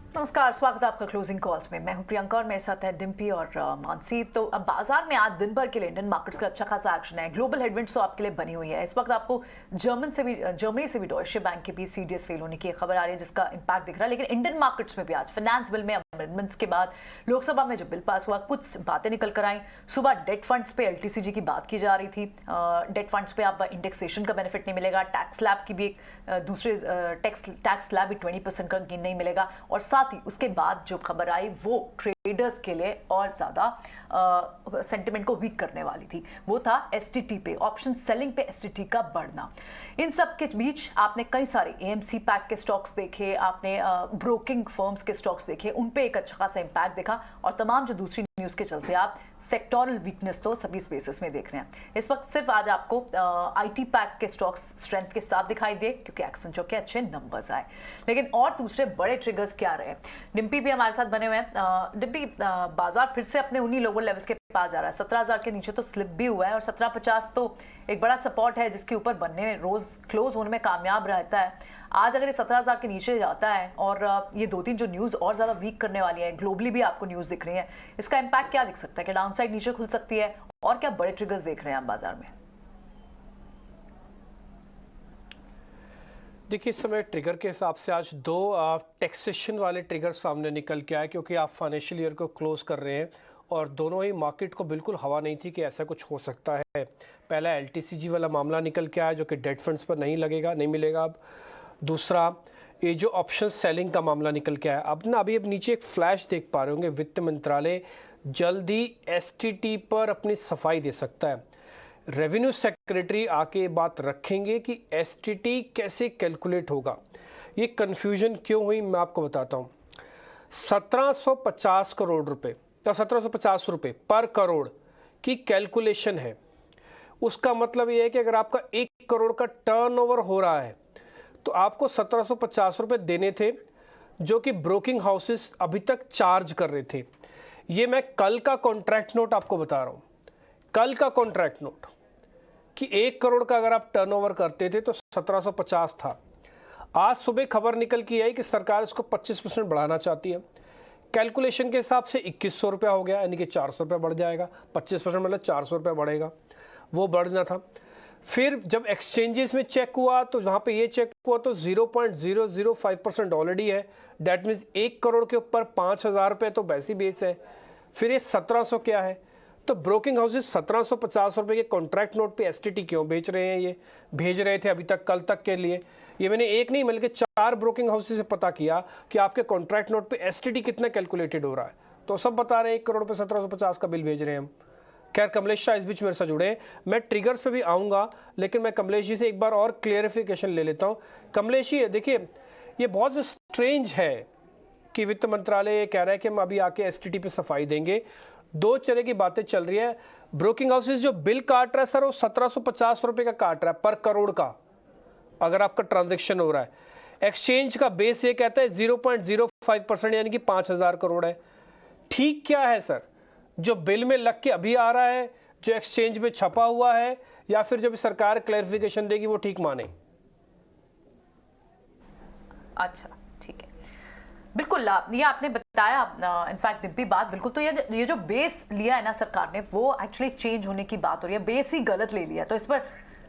नमस्कार, स्वागत है आपका क्लोजिंग कॉल्स में। मैं हूं प्रियंका और मेरे साथ है डिम्पी और मानसी। तो अब बाजार में आज दिन भर के लिए इंडियन मार्केट्स का अच्छा खासा एक्शन है। ग्लोबल हेडविंड्स तो आपके लिए बनी हुई है। इस वक्त आपको जर्मनी से भी डॉयचे बैंक के भी सीडीएस फेल होने की खबर आ रही है, जिसका इंपैक्ट दिख रहा है। लेकिन इंडियन मार्केट्स में भी आज फाइनेंस बिल में अमेंडमेंट्स के बाद लोकसभा में जब बिल पास हुआ, कुछ बातें निकल कर आई। सुबह डेट फंड्स पे एलटीसीजी की बात की जा रही थी। डेट फंड्स पे आप इंडेक्सेशन का बेनिफिट नहीं मिलेगा। टैक्स स्लैब की भी एक दूसरे टैक्स स्लैब भी 20% का गेन नहीं मिलेगा। और साथ ही उसके बाद जो खबर आई वो ट्रेडर्स के लिए और ज्यादा सेंटिमेंट को वीक करने वाली थी। वो था एसटीटी पे, ऑप्शन सेलिंग पे एसटीटी का बढ़ना। इन सब के बीच आपने कई सारे एएमसी पैक के स्टॉक्स देखे, आपने ब्रोकिंग फर्म्स के स्टॉक्स देखे, उन पे एक अच्छा खासा इंपैक्ट देखा। और तमाम जो दूसरी न्यूज के चलते आप सेक्टोरल वीकनेस तो सभी स्पेसेस में देख रहे हैं। इस वक्त सिर्फ आज आपको आईटी पैक के स्टॉक्स स्ट्रेंथ के साथ दिखाई दे, क्योंकि एक्सेंचर के अच्छे नंबर्स आए। लेकिन और दूसरे बड़े ट्रिगर्स क्या रहे? डिम्पी भी हमारे साथ बने हुए हैं। डिम्पी, बाजार फिर से अपने उन्हीं लोअर लेवल्स के पास जा रहा है। 17,000 के नीचे तो स्लिप भी हुआ है, और 1750 तो एक बड़ा सपोर्ट है जिसके ऊपर बनने में, रोज क्लोज होने में कामयाब रहता है। आज अगर ये 17,000 के नीचे जाता है और ये दो तीन जो न्यूज और ज्यादा वीक करने वाली है, ग्लोबली भी आपको न्यूज दिख रही है, इसका इंपैक्ट क्या दिख सकता है? कि डाउनसाइड नीचे खुल सकती है? और क्या बड़े ट्रिगर्स देख रहे हैं आप बाजार में? देखिए, इस समय ट्रिगर के हिसाब से आज दो टैक्सेशन वाले ट्रिगर सामने निकल के आए, क्योंकि आप फाइनेंशियल ईयर को क्लोज कर रहे हैं और दोनों ही मार्केट को बिल्कुल हवा नहीं थी कि ऐसा कुछ हो सकता है। पहला एलटीसीजी वाला मामला निकल के आया, जो कि डेट फंड्स पर नहीं मिलेगा अब। दूसरा, ये जो ऑप्शन सेलिंग का मामला निकल के आया। अब अब नीचे एक फ्लैश देख पा रहे होंगे, वित्त मंत्रालय जल्दी एसटीटी पर अपनी सफाई दे सकता है। रेवेन्यू सेक्रेटरी आके बात रखेंगे कि एसटीटी कैसे कैलकुलेट होगा। ये कन्फ्यूजन क्यों हुई, मैं आपको बताता हूँ। 1750 करोड़ रुपए या 1750 रुपए पर करोड़ की कैलकुलेशन है। उसका मतलब ये है कि अगर आपका 1 करोड़ का टर्नओवर हो रहा है तो आपको 1750 रुपए देने थे, जो कि ब्रोकिंग हाउसेस अभी तक चार्ज कर रहे थे। ये मैं कल का कॉन्ट्रैक्ट नोट आपको बता रहा हूँ, कल का कॉन्ट्रैक्ट नोट, कि 1 करोड़ का अगर आप टर्नओवर करते थे तो 1750 था। आज सुबह खबर निकल के आई कि सरकार इसको 25% बढ़ाना चाहती है। कैलकुलेशन के हिसाब से 2100 रुपया हो गया, यानी कि 400 रुपया बढ़ जाएगा। 25% मतलब 400 रुपया बढ़ेगा, वो बढ़ना था। फिर जब एक्सचेंजेस में चेक हुआ तो वहाँ पे ये चेक हुआ तो 0.005% ऑलरेडी है। डैट मीन्स 1 करोड़ के ऊपर 5,000 रुपये तो वैसी बेस है। फिर ये 1700 क्या है? तो ब्रोकिंग हाउसेस 1750 रुपये के कॉन्ट्रैक्ट नोट पे एसटीटी क्यों बेच रहे हैं? ये भेज रहे थे अभी तक, कल तक के लिए। ये मैंने एक नहीं बल्कि 4 ब्रोकिंग हाउसेस से पता किया कि आपके कॉन्ट्रैक्ट नोट पे एसटीटी कितना कैलकुलेटेड हो रहा है, तो सब बता रहे हैं 1 करोड़ पे 1750 का बिल भेज रहे हैं हम। खैर, कमलेश शाह इस बीच मेरे साथ जुड़े। मैं ट्रिगर्स पे भी आऊँगा, लेकिन मैं कमलेश जी से एक बार और क्लियरिफिकेशन ले लेता हूँ। कमलेश जी, देखिए, ये बहुत स्ट्रेंज है कि वित्त मंत्रालय ये कह रहा है कि हम अभी आके एसटीटी पे सफाई देंगे। दो तरह की बातें चल रही है। ब्रोकिंग हाउसेस जो बिल काट रहा है सर, वो 1750 रुपये का काट रहा है पर करोड़ का, अगर आपका ट्रांजेक्शन हो रहा है। एक्सचेंज का बेस ये कहता है 0.05%, यानी कि 5,000 करोड़ है। ठीक क्या है सर, जो बिल में लग के अभी आ रहा है, जो एक्सचेंज में छपा हुआ है, या फिर जब सरकार क्लैरिफिकेशन देगी वो ठीक माने? अच्छा, ठीक है, बिल्कुल। ये आपने बताया इनफैक्ट डिम्पी बात बिल्कुल। तो ये जो बेस लिया है ना सरकार ने, वो एक्चुअली चेंज होने की बात हो रही है। बेस ही गलत ले लिया, तो इस पर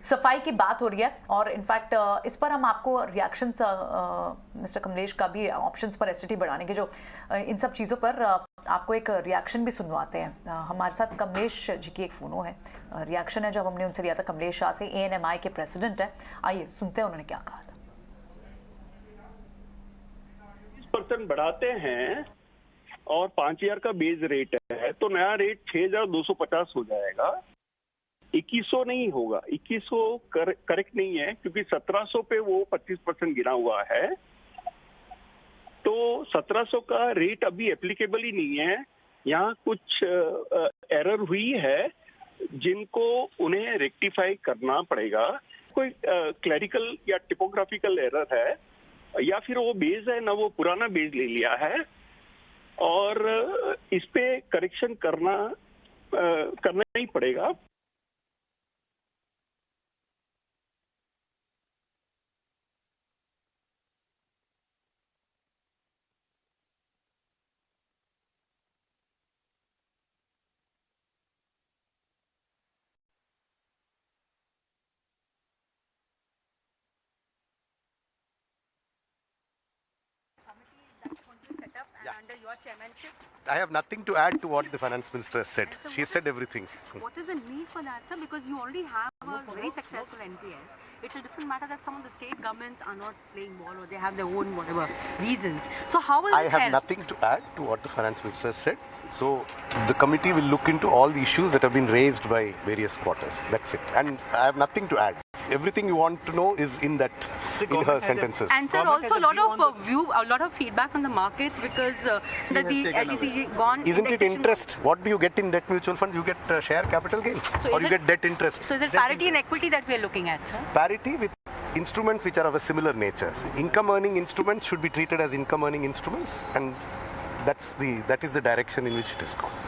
सफाई की बात हो रही है। और इनफैक्ट इस पर हम आपको रिएक्शंस मिस्टर कमलेश का भी ऑप्शंस पर एसटीटी बढ़ाने के जो इन सब चीज़ों पर आपको एक रिएक्शन भी सुनवाते हैं। हमारे साथ कमलेश जी की एक फोनो है, रिएक्शन है जब हमने उनसे लिया था। कमलेश शाह से, एएनएमआई के प्रेसिडेंट है। आइए सुनते हैं उन्होंने क्या कहा था। % बढ़ाते हैं और 5,000 का बेस रेट है, तो नया रेट 6,250 हो जाएगा। 2,100 नहीं होगा। 2,100 करेक्ट नहीं है, क्योंकि 1,700 पे वो 25% गिरा हुआ है। तो 1,700 का रेट अभी एप्लीकेबल ही नहीं है। यहाँ कुछ एरर हुई है जिनको उन्हें रेक्टिफाई करना पड़ेगा। कोई क्लरिकल या टिपोग्राफिकल एरर है, या फिर वो बेस है ना, वो पुराना बेस ले लिया है, और इस पे करेक्शन करना ही पड़ेगा। under your chairmanship? I have nothing to add to what the finance minister has said. And so She said everything. What is the need for that, sir? Because you already have a very successful NPS. It's a different matter that some of the state governments are not playing ball or they have their own whatever reasons. So how will I this have help? nothing to add to what the finance minister has said. So the committee will look into all the issues that have been raised by various quarters. That's it. And I have nothing to add. Everything you want to know is in her sentences. And sir, also a lot of feedback from the markets because the LTCG gone. Isn't it indexation- interest? What do you get in debt mutual fund? You get share capital gains, So or is you it- get debt interest. So is it parity and equity that we are looking at, sir? Parity with instruments which are of a similar nature. Income earning instruments should be treated as income earning instruments, and that is the direction in which it is gone.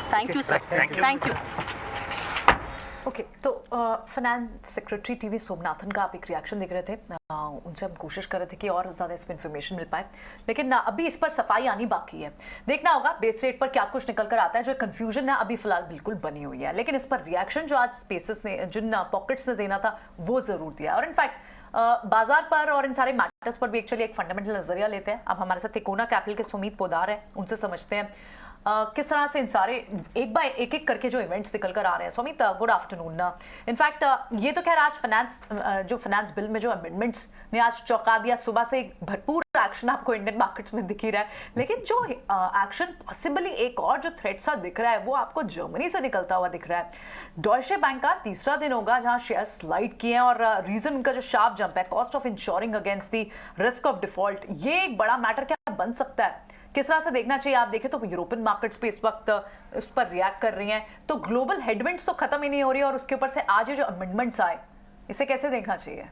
Thank you, sir. Thank you. Okay तो finance secretary TV Somanathan का आप एक reaction देख रहे थे, उनसे हम कोशिश कर रहे थे कि और ज़्यादा इस पर इन्फॉर्मेशन मिल पाए, लेकिन अभी इस पर सफाई आनी बाकी है। देखना होगा बेस रेट पर क्या कुछ निकल कर आता है। जो कन्फ्यूजन है अभी फिलहाल बिल्कुल बनी हुई है, लेकिन इस पर रिएक्शन जो आज स्पेसेस ने, जिन पॉकेट्स ने देना था वो ज़रूर दिया। और इनफैक्ट बाजार पर और इन सारे मैटर्स पर भी एक्चुअली एक फंडामेंटल नजरिया लेते हैं। अब हमारे साथ तिकोना कैपिटल के सुमीत पोदार हैं, उनसे समझते हैं किस तरह से इन सारे एक करके जो इवेंट्स निकल कर आ रहे हैं। Sumit, good afternoon. इनफैक्ट ये तो खैर आज जो फाइनेंस बिल में जो अमेंडमेंट्स ने आज चौंका दिया, सुबह से एक भरपूर एक्शन आपको इंडियन मार्केट्स में दिख ही रहा है, लेकिन जो एक्शन पॉसिबली एक और जो थ्रेट सा दिख रहा है वो आपको जर्मनी से निकलता हुआ दिख रहा है। डॉयचे बैंक का तीसरा दिन होगा जहां शेयर स्लाइड किए हैं और रीजन उनका जो शार्प जंप है, cost of ensuring against the risk of default, ये एक बड़ा मैटर क्या बन सकता है? किस तरह से देखना चाहिए? आप देखें तो यूरोपियन मार्केट्स पे इस वक्त इस पर रिएक्ट कर रही हैं, तो ग्लोबल हेडविंड्स तो खत्म ही नहीं हो रही और उसके ऊपर से आज ये जो अमेंडमेंट्स आए, इसे कैसे देखना चाहिए?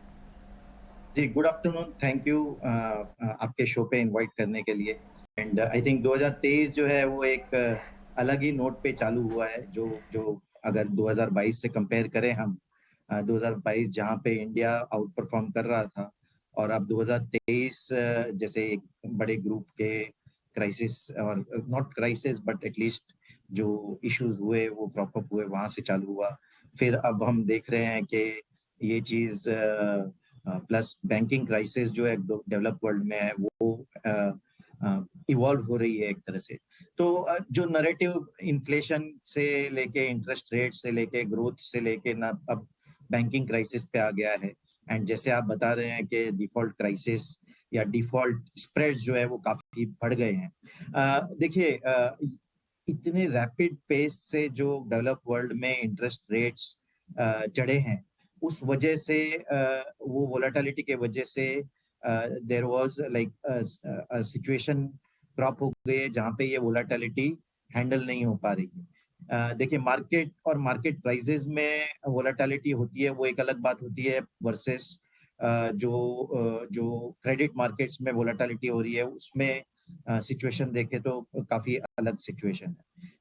जी, गुड आफ्टरनून। थैंक यू आपके शो पे इनवाइट करने के लिए। एंड आई थिंक 2023 जो है वो एक अलग ही नोट पे चालू हुआ है, जो अगर 2022 से कंपेयर करें हम, 2022 जहाँ पे इंडिया आउट परफॉर्म कर रहा था और अब 2023 जैसे एक बड़े ग्रुप के क्राइसिस, और नॉट क्राइसिस बट एटलीस्ट जो इश्यूज हुए वो क्रॉप अप हुए, वहां से चालू हुआ। फिर अब हम देख रहे हैं कि ये चीज प्लस बैंकिंग क्राइसिस जो है डेवलप्ड वर्ल्ड में है वो इवॉल्व हो रही है एक तरह से। तो जो नैरेटिव इन्फ्लेशन से लेके इंटरेस्ट रेट से लेके ग्रोथ से लेके ना अब बैंकिंग क्राइसिस पे आ गया है। एंड जैसे आप बता रहे हैं कि डिफॉल्ट क्राइसिस या डिफॉल्ट स्प्रेड्स जो है वो काफी बढ़ गए हैं। देखिए, इतने रैपिड पेस से जो डेवलप वर्ल्ड में इंटरेस्ट रेट्स चढ़े हैं, उस वजह से वो वोलेटिलिटी के वजह से there was like situation crop हो गई है जहाँ पे ये वोलेटिलिटी हैंडल नहीं हो पा रही है। देखिए, मार्केट और मार्केट प्राइसेस में वोलेटिलिटी होती है वो एक अलग बात होती है वर्सेस जो क्रेडिट मार्केट्स में वोलेटिलिटी हो रही है, उसमें सिचुएशन देखे तो काफी अलग सिचुएशन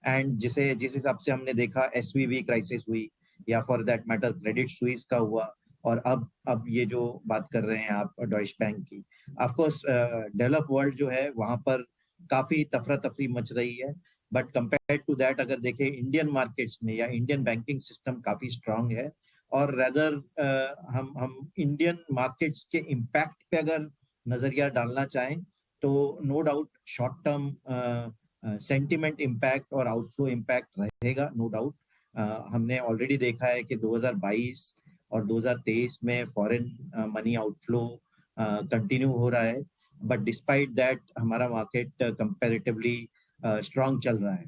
है। एंड जिस हिसाब से हमने देखा एसवीबी क्राइसिस हुई या for that matter Credit Suisse का हुआ, और अब ये जो बात कर रहे हैं आप डॉइश बैंक की, ऑफ कोर्स डेवलप वर्ल्ड जो है वहां पर काफी तफरा तफरी मच रही है, बट कंपेयर टू दैट अगर देखें इंडियन मार्केट्स में या इंडियन बैंकिंग सिस्टम काफी स्ट्रांग है। और रेदर हम इंडियन मार्केट्स के इम्पैक्ट पे अगर नजरिया डालना चाहें तो no doubt short term sentiment impact और आउटफ्लो इम्पैक्ट रहेगा, नो डाउट। हमने ऑलरेडी देखा है कि 2022 और 2023 में फॉरेन मनी आउटफ्लो कंटिन्यू हो रहा है, बट डिस्पाइट दैट हमारा मार्केट कंपैरेटिवली स्ट्रांग चल रहा है।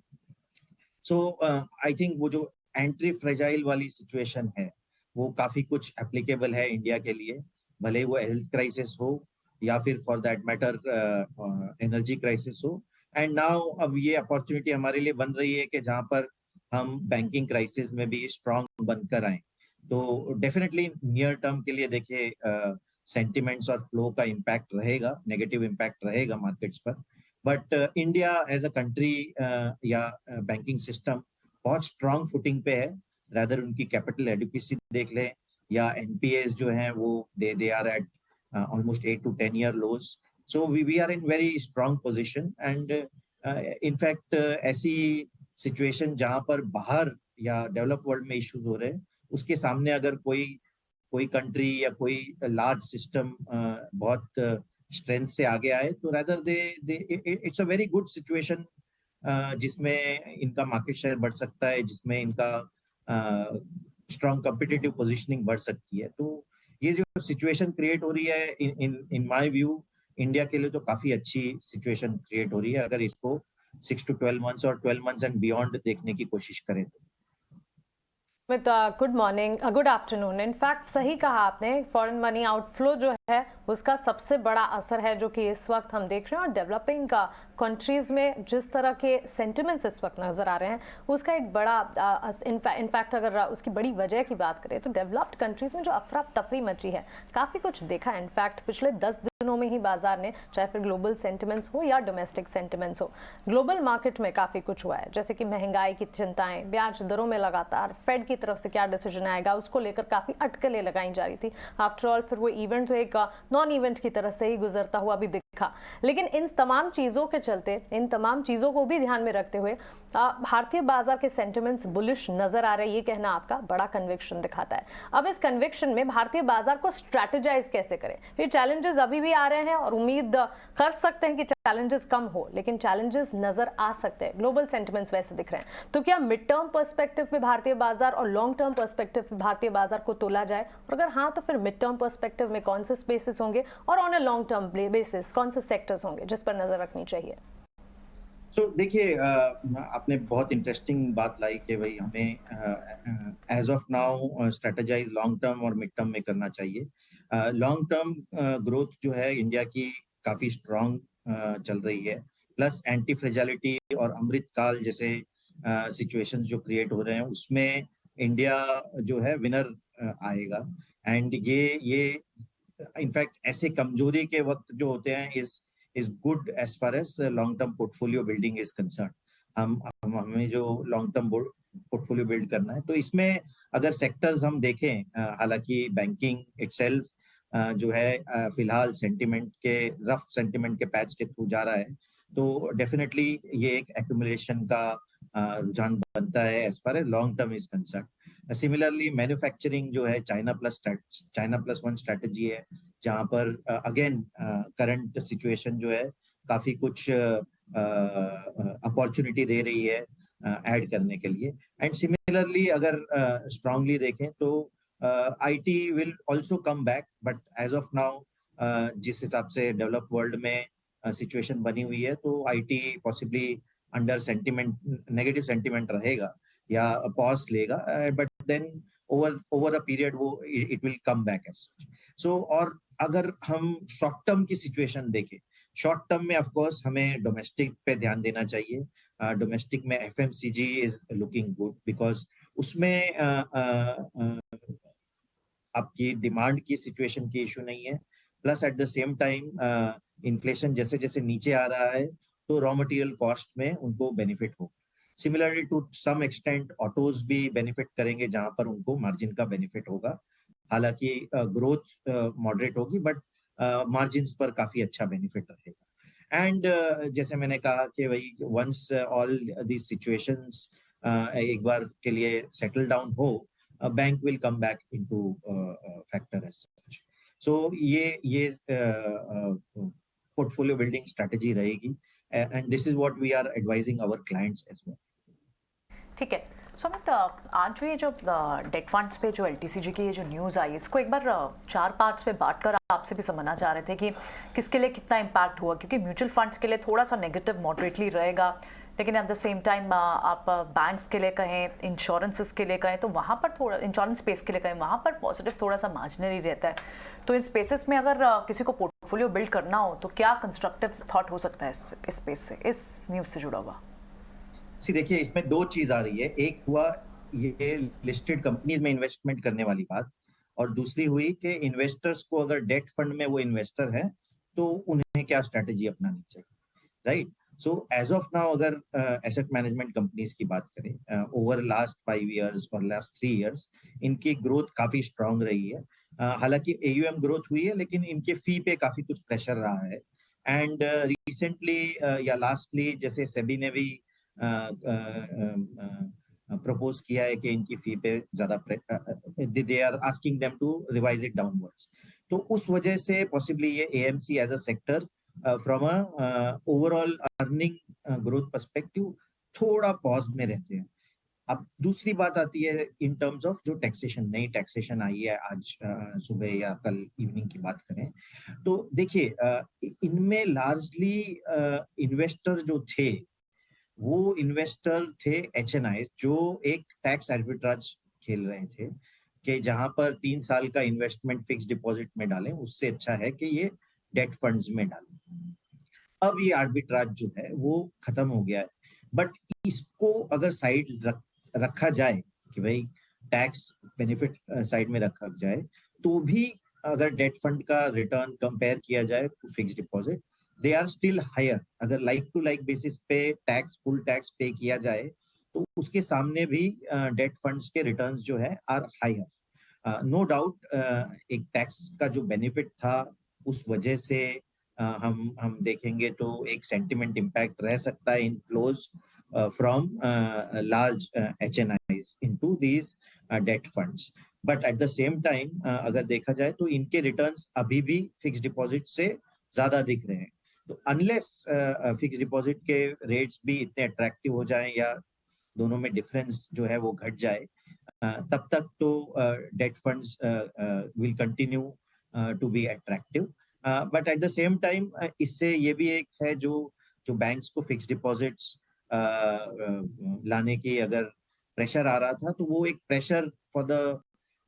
सो आई थिंक वो जो एंट्री फ्रेजाइल वाली सिचुएशन है वो काफी कुछ एप्लीकेबल है इंडिया के लिए, भले वो हेल्थ क्राइसिस हो या फिर for that matter energy crisis हो। एंड नाउ अब ये अपॉर्चुनिटी हमारे लिए बन रही है कि जहाँ पर हम बैंकिंग क्राइसिस में भी स्ट्रांग बनकर आए। तो डेफिनेटली नियर टर्म के लिए देखिए सेंटिमेंट्स और फ्लो का इम्पैक्ट रहेगा, नेगेटिव इम्पैक्ट रहेगा मार्केट्स पर, but India as a country या बैंकिंग सिस्टम बहुत स्ट्रांग फुटिंग पे है। रादर उनकी कैपिटल एडिक्वेसी देख लें या एनपीएस जो हैं वो they are at almost 8 to 10 year lows. So we are in very strong position and in fact ऐसी situation जहाँ पर बाहर या डेवलप वर्ल्ड में इश्यूज हो रहे हैं, उसके सामने अगर कोई कंट्री या कोई लार्ज सिस्टम बहुत स्ट्रेंथ से आगे आए, तो rather they it's a very good situation जिसमें इनका मार्केट शेयर बढ़ सकता है, जिसमें इनका स्ट्रॉन्ग कॉम्पिटिटिव पोजीशनिंग बढ़ सकती है। तो ये जो सिचुएशन क्रिएट हो रही है इन माय व्यू, इंडिया के लिए तो काफी अच्छी सिचुएशन क्रिएट हो रही है अगर इसको 6 to 12 months और 12 months एंड बियॉन्ड देखने की कोशिश करें तो। With good morning, good afternoon. In fact सही कहा आपने, फॉरेन मनी आउटफ्लो जो है उसका सबसे बड़ा असर है जो कि इस वक्त हम देख रहे हैं। और डेवलपिंग कंट्रीज में जिस तरह के सेंटिमेंट्स इस वक्त नज़र आ रहे हैं उसका एक बड़ा इनफैक्ट अगर उसकी बड़ी वजह की बात करें तो डेवलप्ड कंट्रीज में जो अफरा तफरी मची है, काफ़ी कुछ देखा है। इनफैक्ट पिछले 10 दिनों में ही बाजार ने, चाहे फिर ग्लोबल सेंटिमेंट्स हो या डोमेस्टिक सेंटिमेंट्स हो, ग्लोबल मार्केट में काफ़ी कुछ हुआ है। जैसे कि महंगाई की चिंताएं, ब्याज दरों में लगातार फेड की तरफ से क्या डिसीजन आएगा उसको लेकर काफ़ी अटकलें लगाई जा रही थी। आफ्टर ऑल फिर वो इवेंट तो एक नॉन इवेंट की तरह से ही गुजरता हुआ भी दिखा। लेकिन इन तमाम चीज़ों के चलते, इन तमाम चीज़ों को भी ध्यान में रखते हुए भारतीय बाजार के सेंटिमेंट्स बुलिश नजर आ रहे हैं, ये कहना आपका बड़ा कन्विक्शन दिखाता है। अब इस कन्विक्शन में भारतीय बाजार को स्ट्रैटेजाइज कैसे करें? ये चैलेंजेस अभी भी आ रहे हैं और उम्मीद कर सकते हैं कि चैलेंजेस कम हो, लेकिन चैलेंजेस नजर आ सकते हैं। ग्लोबल सेंटिमेंट्स वैसे दिख रहे हैं, तो क्या मिड टर्म पर्सपेक्टिव में भारतीय बाजार और लॉन्ग टर्म पर्सपेक्टिव में भारतीय बाजार को तोला जाए? और अगर हाँ, तो फिर मिड टर्म पर्सपेक्टिव में कौन से स्पेसेस होंगे और on a long term basis कौन से सेक्टर्स होंगे जिस पर नजर रखनी चाहिए? तो देखिए, आपने बहुत इंटरेस्टिंग बात लाई कि भाई हमें as of now strategise long term और मिड टर्म में करना चाहिए। लॉन्ग टर्म ग्रोथ जो है इंडिया की काफी स्ट्रांग चल रही है, प्लस एंटी फ्रेजालिटी और अमृत काल जैसे सिचुएशंस जो क्रिएट हो रहे हैं उसमें इंडिया जो है विनर आएगा। एंड ये इनफैक्ट ऐसे कमजोरी के वक्त जो होते हैं is good as far as long term portfolio building is concerned। हमें जो लॉन्ग टर्म पोर्टफोलियो बिल्ड करना है, तो इसमें अगर सेक्टर्स हम देखें, हालांकि बैंकिंग इटसेल्फ जो है फिलहाल सेंटिमेंट के रफ सेंटिमेंट के पैच के थ्रू जा रहा है, तो डेफिनेटली ये एक एक्यूमुलेशन का रुझान बनता है as far as long term is concern. Similarly manufacturing जो है चाइना प्लस वन स्ट्रेटेजी है, जहां पर अगेन करंट सिचुएशन जो है काफी कुछ अपॉर्चुनिटी दे रही है ऐड करने के लिए। एंड सिमिलरली अगर स्ट्रांगली देखें तो IT will also come back, but as of now जिस हिसाब से डेवलप्ड वर्ल्ड में सिचुएशन बनी हुई है, तो IT possibly under sentiment negative sentiment रहेगा या पॉज लेगा, but then over a period वो it will come back as such. So और अगर हम शॉर्ट टर्म की सिचुएशन देखें, शॉर्ट टर्म में ऑफ कोर्स हमें डोमेस्टिक पे ध्यान देना चाहिए। डोमेस्टिक में FMCG is looking good because उसमें आपकी डिमांड की सिचुएशन की इशू नहीं है, plus at the same time inflation जैसे जैसे नीचे आ रहा है तो रॉ मटेरियल कॉस्ट में उनको बेनिफिट होगा। Similarly to some extent autos भी बेनिफिट करेंगे जहां पर उनको मार्जिन का बेनिफिट होगा। हालांकि ग्रोथ मॉडरेट होगी, बट मार्जिन्स पर काफी अच्छा बेनिफिट रहेगा। एंड जैसे मैंने कहा कि भाई वंस ऑल दीज सिचुएशंस एक बार के लिए सेटल डाउन हो, bank will come back into factor as such. So ये पोर्टफोलियो बिल्डिंग स्ट्रेटजी रहेगी, and this is what we are advising our clients as well. ठीक है। सो अमित, आज ये जो डेट फंड्स पे जो एलटीसीजी की ये जो न्यूज़ आई, इसको एक बार 4 पार्ट्स में बांट कर आपसे भी समझना चाह रहे थे कि किसके लिए कितना इम्पैक्ट हुआ, क्योंकि म्यूचुअल फंड्स के लिए थोड़ा सा नेगेटिव मॉडरेटली रहेगा, लेकिन एट द सेम टाइम आप बैंक्स के लिए कहें, इंश्योरेंसेस के लिए कहें, तो वहाँ पर थोड़ा इंश्योरेंस स्पेस के लिए कहें, वहाँ पर पॉजिटिव थोड़ा सा मार्जिनरी रहता है। तो इन स्पेसेस में अगर किसी को पोर्टफोलियो बिल्ड करना हो तो क्या कंस्ट्रक्टिव थॉट हो सकता है इस स्पेस से, इस न्यूज़ से जुड़ा हुआ? देखिए, इसमें 2 चीज आ रही है। एक हुआ ये लिस्टेड कंपनीज में इन्वेस्टमेंट करने वाली बात, और दूसरी हुई कि इन्वेस्टर्स को अगर डेट फंड में वो इन्वेस्टर है तो उन्हें क्या स्ट्रैटेजी अपनानी चाहिए, right? So as of now अगर एसेट मैनेजमेंट कंपनीज की बात करें, ओवर लास्ट 5 इयर्स और लास्ट 3 इयर्स इनकी ग्रोथ काफी स्ट्रांग रही है। हालांकि AUM ग्रोथ हुई है, लेकिन इनके फी पे काफी कुछ प्रेशर रहा है। एंड रिसेंटली या लास्टली जैसे सेबी ने भी प्रपोज किया है कि इनकी फी पे ज्यादा they are asking them to revise it downwards. तो उस वजह से पॉसिबली ये AMC as a sector from a overall earning growth perspective थोड़ा पॉज में रहते हैं। अब दूसरी बात आती है इन टर्म्स ऑफ जो टैक्सेशन, नई टैक्सेशन आई है आज सुबह या कल इवनिंग की बात करें तो देखिए इनमें लार्जली इन्वेस्टर जो थे वो इन्वेस्टर थे एचएनआई जो एक टैक्स आर्बिट्राज खेल रहे थे कि जहां पर 3 साल का इन्वेस्टमेंट फिक्स डिपॉजिट में डालें उससे अच्छा है कि ये डेट फंड्स में डालें। अब ये आर्बिट्राज जो है वो खत्म हो गया है, बट इसको अगर साइड रखा जाए कि भाई टैक्स बेनिफिट साइड में रखा जाए तो भी अगर डेट फंड का रिटर्न कंपेयर किया जाए to fix deposit they are still higher. अगर लाइक टू लाइक बेसिस पे टैक्स फुल टैक्स पे किया जाए तो उसके सामने भी डेट फंड्स के रिटर्न्स जो है आर हायर। नो डाउट एक टैक्स का जो बेनिफिट था उस वजह से हम देखेंगे तो एक सेंटिमेंट इम्पैक्ट रह सकता है इन flows from large HNIs into these debt funds. But at the same time, अगर देखा जाए तो इनके रिटर्न्स अभी भी फिक्स डिपॉजिट से ज्यादा दिख रहे हैं। तो अनलेस फिक्स डिपॉजिट के रेट्स भी इतने अट्रैक्टिव हो जाएं या दोनों में डिफरेंस जो है वो घट जाए तब तक तो debt funds will continue to be attractive. But at the same time इससे ये भी एक है जो बैंक्स को फिक्स डिपॉजिट्स लाने की अगर प्रेशर आ रहा था तो वो एक pressure for the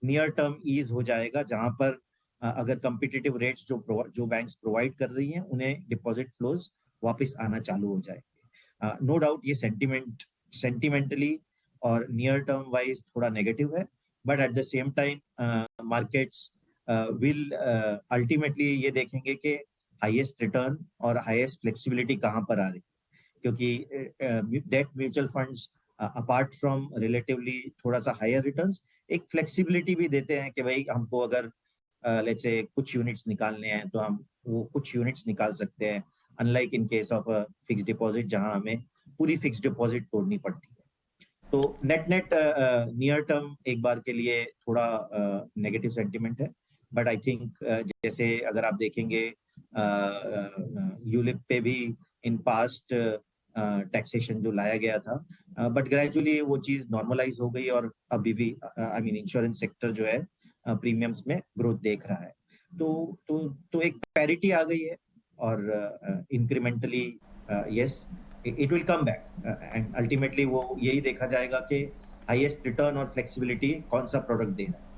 near term ease हो जाएगा, जहां पर अगर कम्पिटिटिव रेट्स जो बैंक्स प्रोवाइड कर रही हैं उन्हें डिपॉजिट फ्लोज वापस आना चालू हो जाएंगे। नो डाउट ये सेंटिमेंटली और नियर टर्म वाइज थोड़ा नेगेटिव है, but at the same time markets will ultimately ये देखेंगे कि हाईएस्ट रिटर्न और हाईएस्ट फ्लेक्सिबिलिटी कहाँ पर आ रही है, क्योंकि debt mutual funds apart from relatively थोड़ा सा हायर रिटर्न्स एक फ्लेक्सिबिलिटी भी देते हैं कि भाई हमको अगर लेट्स से कुछ यूनिट्स निकालने हैं तो हम वो कुछ यूनिट्स निकाल सकते हैं, unlike in case of fix deposit जहां हमें पूरी फिक्स डिपॉजिट तोड़नी पड़ती है। तो नेट नियर टर्म एक बार के लिए थोड़ा नेगेटिव सेंटिमेंट है, बट आई थिंक जैसे अगर आप देखेंगे यूलिप पे भी इन पास्ट टैक्सेशन जो लाया गया था, बट ग्रेजुअली वो चीज नॉर्मलाइज हो गई और अभी भी आई मीन इंश्योरेंस सेक्टर जो है प्रीमियम्स में ग्रोथ देख रहा है। तो एक पैरिटी आ गई है और incrementally yes it will come back and ultimately वो यही देखा जाएगा कि हाईएस्ट रिटर्न और फ्लेक्सिबिलिटी कौन सा प्रोडक्ट दे रहा है।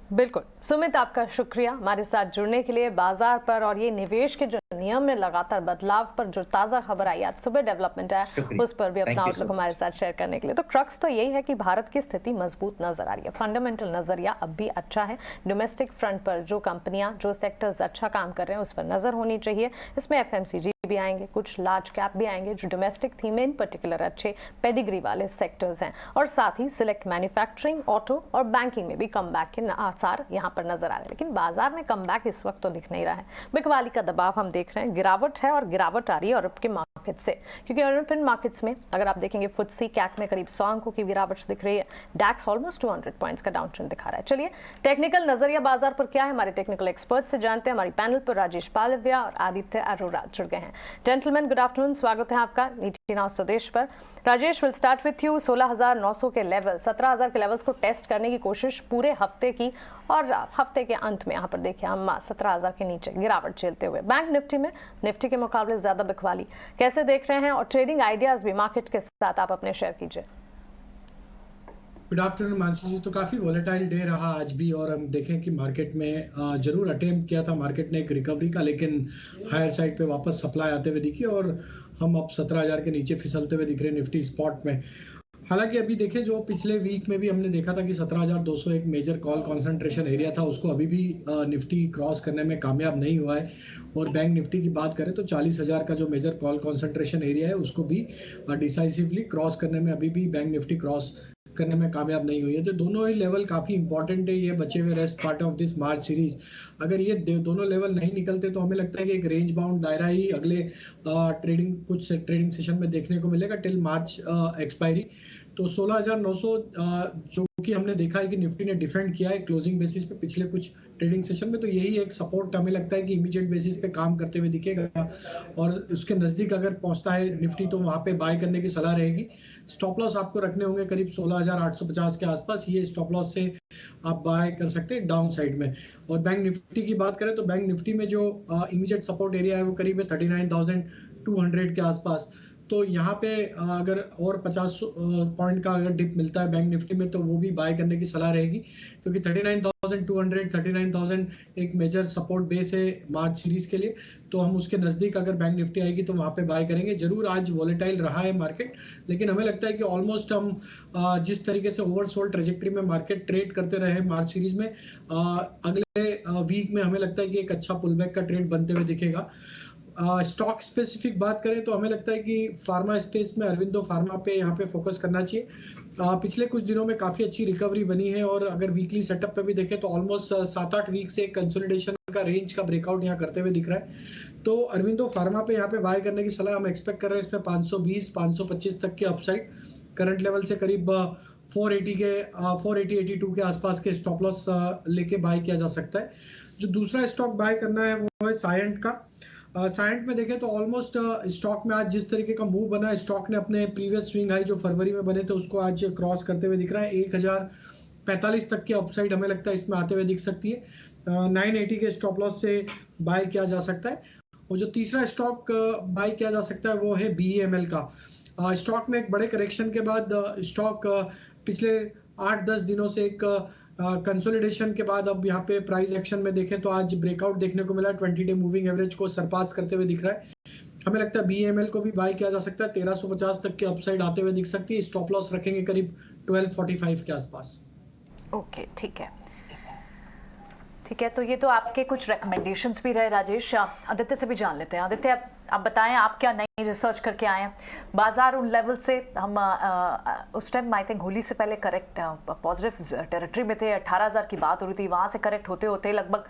बिल्कुल सुमित, आपका शुक्रिया हमारे साथ जुड़ने के लिए। बाजार पर और ये निवेश के जो नियम में लगातार बदलाव पर जो ताज़ा खबर आई आज सुबह डेवलपमेंट है उस पर भी अपना आउटलुक हमारे साथ शेयर करने के लिए। तो क्रक्स तो यही है कि भारत की स्थिति मजबूत नजर आ रही है, फंडामेंटल नजरिया अब भी अच्छा है। डोमेस्टिक फ्रंट पर जो कंपनियां जो सेक्टर्स अच्छा काम कर रहे हैं उस पर नजर होनी चाहिए। इसमें FMCG भी आएंगे, कुछ लार्ज कैप भी आएंगे जो डोमेस्टिक थीम इन पर्टिकुलर अच्छे पेडिग्री वाले सेक्टर्स हैं, और साथ ही सिलेक्ट मैन्युफैक्चरिंग, ऑटो और बैंकिंग में भी कमबैक के आसार यहाँ पर नजर आ रहे हैं। लेकिन बाजार में कमबैक इस वक्त तो दिख नहीं रहा है। बिकवाली का दबाव हम देख रहे हैं, गिरावट है और गिरावट आ रही है यूरोप के मार्केट से, क्योंकि यूरोपियन मार्केट्स में अगर आप देखेंगे FTSE कैक में करीब 100 अंकों की गिरावट दिख रही है, डैक्स ऑलमोस्ट 200 पॉइंट्स का डाउन ट्रेंड दिखा रहा है। चलिए टेक्निकल नजरिया बाजार पर क्या है हमारे टेक्निकल एक्सपर्ट से जानते हैं। हमारी पैनल पर राजेश पालव्या और आदित्य अरोड़ा जुड़ गए हैं। जेंटलमैन गुड आफ्टरनून, स्वागत है आपका नीति नाउ स्वदेश पर। Rajesh will start with you. 16,900 के लेवल, 17,000 के लेवल्स को टेस्ट करने की कोशिश पूरे हफ्ते की, और हफ्ते के अंत में यहाँ पर देखिए हम 17,000 के नीचे गिरावट झेलते हुए। बैंक निफ्टी में निफ्टी के मुकाबले ज्यादा बिकवाली कैसे देख रहे हैं, और ट्रेडिंग आइडियाज भी मार्केट के साथ आप अपने शेयर कीजिए। गुड आफ्टरनून मानसी जी। तो काफ़ी वोलेटाइल डे रहा आज भी, और हम देखें कि मार्केट में जरूर अटेम्प्ट किया था मार्केट ने एक रिकवरी का, लेकिन हायर साइड पे वापस सप्लाई आते हुए दिखी और हम अब 17,000 के नीचे फिसलते हुए दिख रहे हैं निफ्टी स्पॉट में। हालांकि अभी देखें जो पिछले वीक में भी हमने देखा था कि 17,200 एक मेजर कॉल कॉन्सेंट्रेशन एरिया था, उसको अभी भी निफ्टी क्रॉस करने में कामयाब नहीं हुआ है। और बैंक निफ्टी की बात करें तो 40,000 का जो मेजर कॉल कॉन्सेंट्रेशन एरिया है उसको भी डिसाइसिवली क्रॉस करने में अभी भी बैंक निफ्टी क्रॉस करने में कामयाब नहीं हुई है। तो दोनों ही लेवल काफ़ी इंपॉर्टेंट है ये बचे हुए rest part of this March series. अगर ये दोनों लेवल नहीं निकलते तो हमें लगता है कि एक रेंज बाउंड दायरा ही अगले कुछ ट्रेडिंग सेशन में देखने को मिलेगा टिल मार्च एक्सपायरी। तो 16,900 जो कि हमने देखा है कि निफ्टी ने डिफेंड किया है क्लोजिंग बेसिस पे पिछले कुछ ट्रेडिंग सेशन में, तो यही एक सपोर्ट हमें लगता है कि इमीडिएट बेसिस पे काम करते हुए दिखेगा और उसके नजदीक अगर पहुंचता है निफ्टी तो वहां पे बाय करने की सलाह रहेगी। स्टॉप लॉस आपको रखने होंगे करीब 16,850 के आसपास, ये स्टॉप लॉस से आप बाय कर सकते हैं डाउन साइड में। और बैंक निफ्टी की बात करें तो बैंक निफ्टी में जो इमीडिएट सपोर्ट एरिया है वो करीब 39,200 के आसपास, तो यहाँ पे अगर और 50 पॉइंट का अगर डिप मिलता है बैंक निफ्टी में तो वो भी बाय करने की सलाह रहेगी, क्योंकि 39,200 39,000 एक मेजर सपोर्ट बेस है मार्च सीरीज के लिए, तो हम उसके नजदीक अगर बैंक निफ्टी आएगी तो वहां पे बाय करेंगे। जरूर आज वॉलेटाइल रहा है मार्केट, लेकिन हमें लगता है कि ऑलमोस्ट हम जिस तरीके से ओवरसोल्ड ट्रेजेक्टरी में मार्केट ट्रेड करते रहे मार्च सीरीज में, अगले वीक में हमें लगता है कि एक अच्छा पुलबैक का ट्रेड बनते हुए दिखेगा। स्टॉक स्पेसिफिक बात करें तो हमें लगता है कि फार्मा स्पेस में अरविंदो फार्मा पे यहाँ पे फोकस करना चाहिए। पिछले कुछ दिनों में काफी अच्छी रिकवरी बनी है और अगर वीकली सेटअप पे भी देखें तो ऑलमोस्ट 7-8 वीक से कंसोलिडेशन का रेंज का ब्रेकआउट यहाँ करते हुए दिख रहा है, तो अरविंदो फार्मा पे यहाँ पे बाय करने की सलाह हम एक्सपेक्ट कर रहे हैं। इसमें 520-525 तक के अपसाइड, करंट लेवल से करीब 480-82 के आसपास के स्टॉप लॉस लेके बाय किया जा सकता है। जो दूसरा स्टॉक बाय करना है वो है सायंट का। सायंट में देखें तो ऑलमोस्ट स्टॉक में आज जिस तरीके का मूव बना है, स्टॉक ने अपने प्रीवियस स्विंग हाई जो फरवरी में बने थे उसको आज क्रॉस करते हुए दिख रहा है। 1045 तक की अपसाइड हमें लगता है इसमें आते हुए दिख सकती है। 980 के स्टॉप लॉस से बाय किया जा सकता है। और जो तीसरा स्टॉक बाय किया जा सकता है वो है BEML का। स्टॉक में एक बड़े करेक्शन के बाद स्टॉक पिछले 8-10 दिनों से एक कंसोलिडेशन के बाद अब यहाँ पे प्राइस एक्शन में देखें तो आज ब्रेकआउट देखने को मिला, 20 डे मूविंग एवरेज को सरपास करते हुए दिख रहा है। हमें लगता है BEML को भी बाय किया जा सकता है, 1350 तक के अपसाइड आते हुए दिख सकती है। स्टॉप लॉस रखेंगे करीब 1245 के आसपास। ओके, ठीक है ठीक है, तो ये तो आपके कुछ रिकमेंडेशंस भी रहे। राजेश, आदित्य से भी जान लेते हैं। आदित्य, आप बताएं आप क्या नई रिसर्च करके आए हैं। बाजार उन लेवल से हम उस टाइम आई थिंक होली से पहले करेक्ट पॉजिटिव टेरिटरी में थे, 18,000 की बात हो रही थी, वहाँ से करेक्ट होते होते लगभग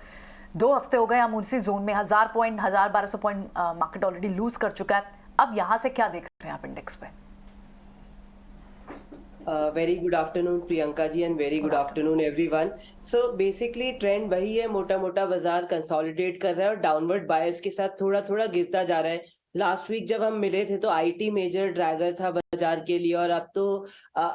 2 हफ्ते हो गए हम उसी जोन में। 1000 point 1200 point market already lose कर चुका है। अब यहाँ से क्या देख रहे हैं आप इंडेक्स पे? Very good afternoon Priyanka ji and very good afternoon everyone. So basically trend वही है, मोटा मोटा बाजार कंसोलिडेट कर रहा है और डाउनवर्ड बायस के साथ थोड़ा थोड़ा गिरता जा रहा है। लास्ट वीक जब हम मिले थे तो आईटी मेजर ड्रैगर था बाजार के लिए, और अब तो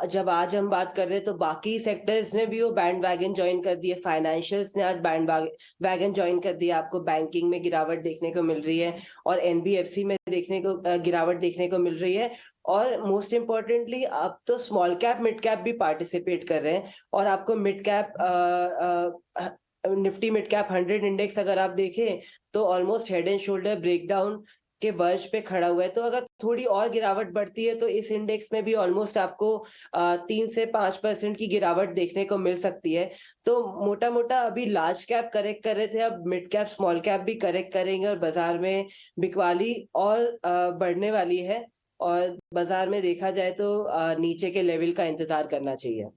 जब आज हम बात कर रहे हैं तो बाकी सेक्टर्स ने भी वो बैंड वैगन ज्वाइन कर दिए। फाइनेंशियल्स ने आज बैंड वैगन ज्वाइन कर दिया। आपको बैंकिंग में गिरावट देखने को मिल रही है और एनबीएफसी में देखने को गिरावट देखने को मिल रही है। और मोस्ट इम्पोर्टेंटली अब तो स्मॉल कैप मिड कैप भी पार्टिसिपेट कर रहे हैं। और आपको mid cap Nifty mid cap 100 index अगर आप देखें तो almost head and shoulder breakdown के वर्ज पे खड़ा हुआ है। तो अगर थोड़ी और गिरावट बढ़ती है तो इस इंडेक्स में भी ऑलमोस्ट आपको 3 से 5% की गिरावट देखने को मिल सकती है। तो मोटा मोटा अभी लार्ज कैप करेक्ट कर रहे थे, अब मिड कैप स्मॉल कैप भी करेक्ट करेंगे और बाजार में बिकवाली और बढ़ने वाली है। और बाजार में देखा जाए तो नीचे के लेवल का इंतजार करना चाहिए।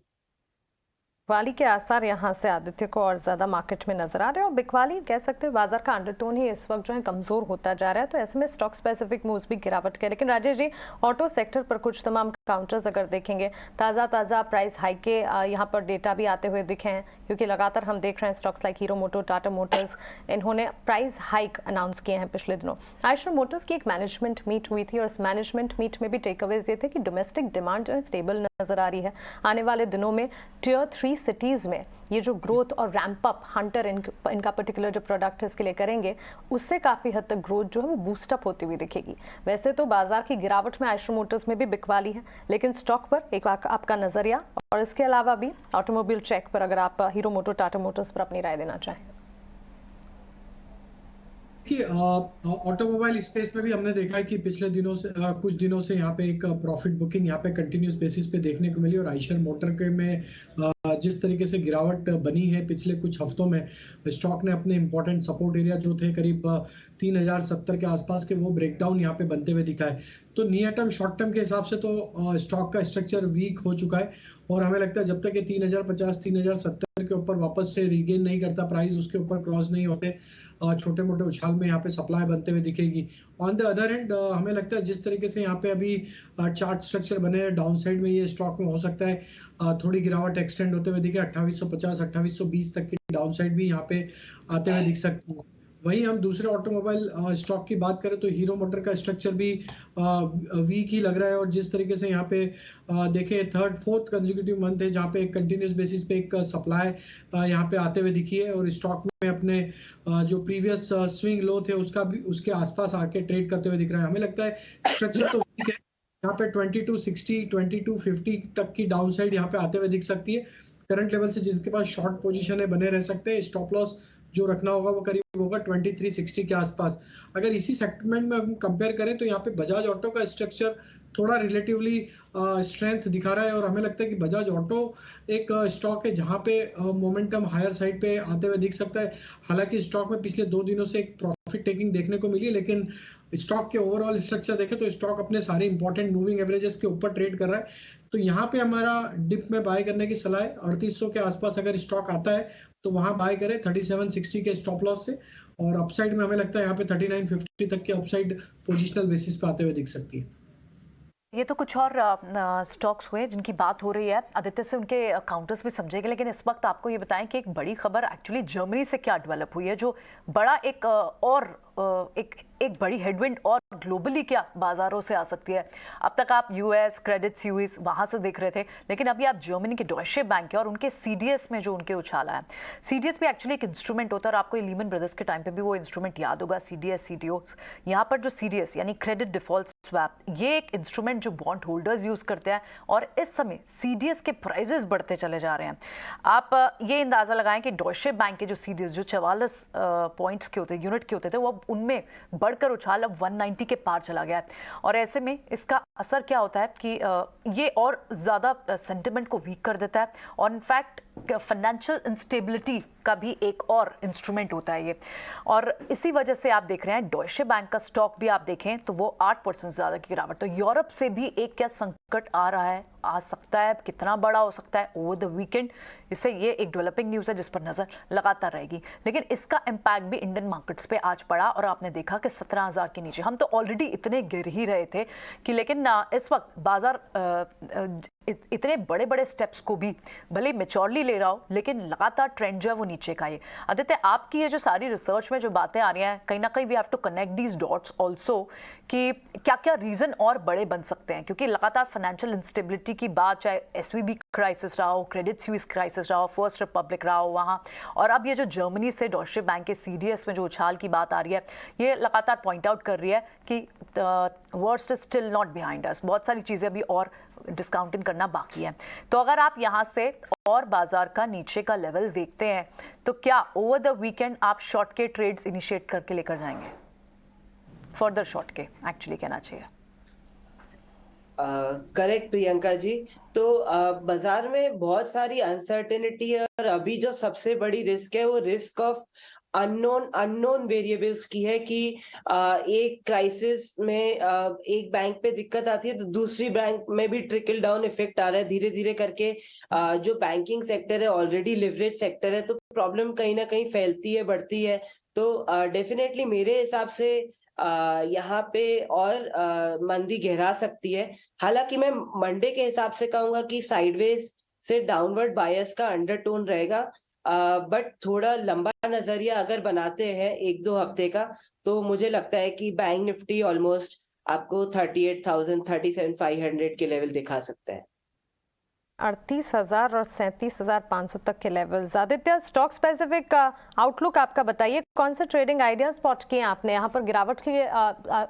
बिकवाली के आसार यहाँ से आदित्य को और ज़्यादा मार्केट में नजर आ रहे हैं, और बिकवाली कह सकते हैं बाजार का अंडरटोन ही इस वक्त जो है कमज़ोर होता जा रहा है, तो ऐसे में स्टॉक स्पेसिफिक मूव्स भी गिरावट के। लेकिन राजेश जी, ऑटो सेक्टर पर कुछ तमाम काउंटर्स अगर देखेंगे, ताज़ा प्राइस हाइक के यहाँ पर डेटा भी आते हुए दिखे हैं, क्योंकि लगातार हम देख रहे हैं स्टॉक्स लाइक हीरो मोटो, टाटा मोटर्स, इन्होंने प्राइस हाइक अनाउंस किए हैं पिछले दिनों। आयशर मोटर्स की एक मैनेजमेंट मीट हुई थी और इस मैनेजमेंट मीट में भी टेक अवेज ये थे कि डोमेस्टिक डिमांड जो है स्टेबल नजर आ रही है। आने वाले दिनों में टियर 3 सिटीज़ में ये जो ग्रोथ और रैंप अप हंटर इनका पर्टिकुलर जो प्रोडक्ट है इसके लिए करेंगे, उससे काफ़ी हद तक ग्रोथ जो है वो बूस्टअप होती हुई दिखेगी। वैसे तो बाजार की गिरावट में आयशर मोटर्स में भी बिकवाली है, लेकिन स्टॉक पर एक आपका नजरिया, और इसके अलावा भी ऑटोमोबाइल चेक पर अगर आप हीरो मोटो, टाटा मोटर्स पर अपनी राय देना चाहें। कि ऑटोमोबाइल स्पेस में भी हमने देखा है कि पिछले दिनों से कुछ दिनों से यहाँ पे एक प्रॉफिट बुकिंग यहाँ पे कंटिन्यूस बेसिस पे देखने को मिली, और आयशर मोटर के में जिस तरीके से गिरावट बनी है पिछले कुछ हफ्तों में, स्टॉक ने अपने इंपॉर्टेंट सपोर्ट एरिया जो थे करीब 3070 के आसपास के, वो ब्रेकडाउन यहाँ पे बनते हुए दिखा है। तो नियर टर्म शॉर्ट टर्म के हिसाब से तो स्टॉक का स्ट्रक्चर वीक हो चुका है, और हमें लगता है जब तक ये 3050 3070 के ऊपर वापस से रीगेन नहीं करता प्राइस, उसके ऊपर क्रॉस नहीं होते, छोटे मोटे उछाल में यहाँ पे सप्लाई बनते हुए दिखेगी। ऑन द अदर हैंड हमें लगता है जिस तरीके से यहाँ पे अभी चार्ट स्ट्रक्चर बने हैं, डाउन साइड में ये स्टॉक में हो सकता है थोड़ी गिरावट एक्सटेंड होते हुए दिखे, 2850 2820 तक की डाउन साइड भी यहाँ पे आते हुए दिख सकती है। वहीं हम दूसरे ऑटोमोबाइल स्टॉक की बात करें तो हीरो मोटर का स्ट्रक्चर भी वीक ही लग रहा है, और जिस तरीके से यहाँ पे देखें थर्ड फोर्थ कंसेक्यूटिव मंथ है जहाँ पे एक कंटिन्यूस बेसिस पे एक सप्लाई यहाँ पे आते हुए दिखी है, और स्टॉक में अपने जो प्रीवियस स्विंग लो थे उसका भी उसके आसपास आके ट्रेड करते हुए दिख रहा है। हमें लगता है स्ट्रक्चर तो वीक है, यहाँ पे 2260 2250 तक की डाउन साइड यहाँ पे आते हुए दिख सकती है। करंट लेवल से जिसके पास शॉर्ट पोजीशन है बने रह सकते हैं। स्टॉप लॉस जो रखना होगा वो करीब होगा 2360 के आसपास। अगर इसी सेगमेंट में हम कंपेयर करें तो यहाँ पे बजाज ऑटो का स्ट्रक्चर थोड़ा रिलेटिवली स्ट्रेंथ दिखा रहा है, और हमें लगता है कि बजाज ऑटो एक स्टॉक है जहां पे मोमेंटम हायर साइड पे आते हुए दिख सकता है। हालांकि स्टॉक में पिछले 2 दिनों से एक प्रॉफिट टेकिंग देखने को मिली है, लेकिन स्टॉक के ओवरऑल स्ट्रक्चर देखें तो स्टॉक अपने सारे इंपॉर्टेंट मूविंग एवरेजेस के ऊपर ट्रेड कर रहा है। तो यहाँ पे हमारा डिप में बाय करने की सलाह है। 3800 के आसपास अगर स्टॉक आता है तो वहां बाय करें 3760 के स्टॉप लॉस से, और अपसाइड में हमें लगता है यहाँ पे 3950 तक के अपसाइड पोजिशनल बेसिस पे आते हुए दिख सकती है। ये तो कुछ और स्टॉक्स हुए जिनकी बात हो रही है, आदित्य से उनके काउंटर्स भी समझेंगे, लेकिन इस वक्त आपको ये बताएं कि एक बड़ी खबर एक्चुअली जर्मनी से क्या डेवलप हुई है, जो बड़ा एक बड़ी हेडविंड और ग्लोबली क्या बाजारों से आ सकती है। अब तक आप यूएस क्रेडिट स्विस वहां से देख रहे थे, लेकिन अभी आप जर्मनी के डॉयशे बैंक के और उनके सीडीएस में जो उनके उछाल है। सीडीएस भी एक्चुअली एक इंस्ट्रूमेंट होता है, और आपको लीमन ब्रदर्स के टाइम पे भी वो इंस्ट्रूमेंट याद होगा, सीडीएस सीडीओ। यहाँ पर जो सीडीएस यानी क्रेडिट डिफॉल्ट स्वैप, ये एक इंस्ट्रूमेंट जो बॉन्ड होल्डर्स यूज करते हैं, और इस समय सीडीएस के प्राइजेस बढ़ते चले जा रहे हैं। आप ये अंदाजा लगाएं कि डॉयशे बैंक के जो सीडीएस जो 44 पॉइंट्स के होते यूनिट के होते थे, वो उनमें बढ़कर उछाल अब 190 के पार चला गया है। और ऐसे में इसका असर क्या होता है कि ये और ज़्यादा सेंटिमेंट को वीक कर देता है, और इनफैक्ट फाइनेंशियल इंस्टेबिलिटी का भी एक और इंस्ट्रूमेंट होता है ये। और इसी वजह से आप देख रहे हैं डॉयशे बैंक का स्टॉक भी आप देखें तो वो 8% ज़्यादा की गिरावट। तो यूरोप से भी एक क्या संकट आ रहा है, आ सकता है, कितना बड़ा हो सकता है ओवर द वीकेंड, इससे ये एक डेवलपिंग न्यूज़ है जिस पर नज़र लगातार रहेगी। लेकिन इसका इम्पैक्ट भी इंडियन मार्केट्स पे आज पड़ा, और आपने देखा कि 17,000 के नीचे हम तो ऑलरेडी इतने गिर ही रहे थे कि, लेकिन इस वक्त बाजार इतने बड़े बड़े स्टेप्स को भी भले मेच्योरली ले रहा हो, लेकिन लगातार ट्रेंड जो है वो नीचे का है। आदित्य, आपकी ये जो सारी रिसर्च में जो बातें आ रही हैं, कहीं ना कहीं we have to connect these dots also कि क्या क्या रीज़न और बड़े बन सकते हैं, क्योंकि लगातार फाइनेंशियल इंस्टेबिलिटी की बात, चाहे एसवीबी क्राइसिस रहा हो, क्रेडिट स्विस क्राइसिस रहा हो, फर्स्ट रिपब्लिक रहा हो वहाँ, और अब ये जो जर्मनी से डॉयशे बैंक के सीडीएस में जो उछाल की बात आ रही है, ये लगातार पॉइंट आउट कर रही है कि worst is still not behind us, बहुत सारी चीज़ें अभी और डिस्काउंटिंग करना बाकी है। तो अगर आप यहाँ से और बाजार का नीचे का लेवल देखते हैं तो क्या ओवर द वीकेंड आप शॉर्ट के ट्रेड्स इनिशिएट करके लेकर जाएंगे, फर्दर शॉर्ट के एक्चुअली कहना चाहिए? करेक्ट प्रियंका जी। तो बाजार में बहुत सारी अनसर्टेनिटी है, और अभी जो सबसे बड़ी रिस्क है वो रिस्क ऑफ अननोन वेरिएबल्स की है कि एक क्राइसिस में एक बैंक पे दिक्कत आती है तो दूसरी बैंक में भी ट्रिकल डाउन इफेक्ट आ रहा है धीरे धीरे करके। जो बैंकिंग सेक्टर है ऑलरेडी लिवरेज सेक्टर है, तो प्रॉब्लम कहीं ना कहीं फैलती है, बढ़ती है। तो डेफिनेटली मेरे हिसाब से यहाँ पे और मंदी गहरा सकती है। हालांकि मैं मंडे के हिसाब से कहूंगा कि साइडवेज से डाउनवर्ड बायस का अंडरटोन रहेगा, बट थोड़ा लंबा नजरिया अगर बनाते हैं 1-2 हफ्ते का, तो मुझे लगता है कि बैंक निफ्टी ऑलमोस्ट आपको 38,000 37,500 के लेवल दिखा सकता है। 38,000 और 37,500 तक के levels. Aditya, stock specific outlook आपका बताइए, कौन से ट्रेडिंग आइडिया स्पॉट किए आपने? यहाँ पर गिरावट के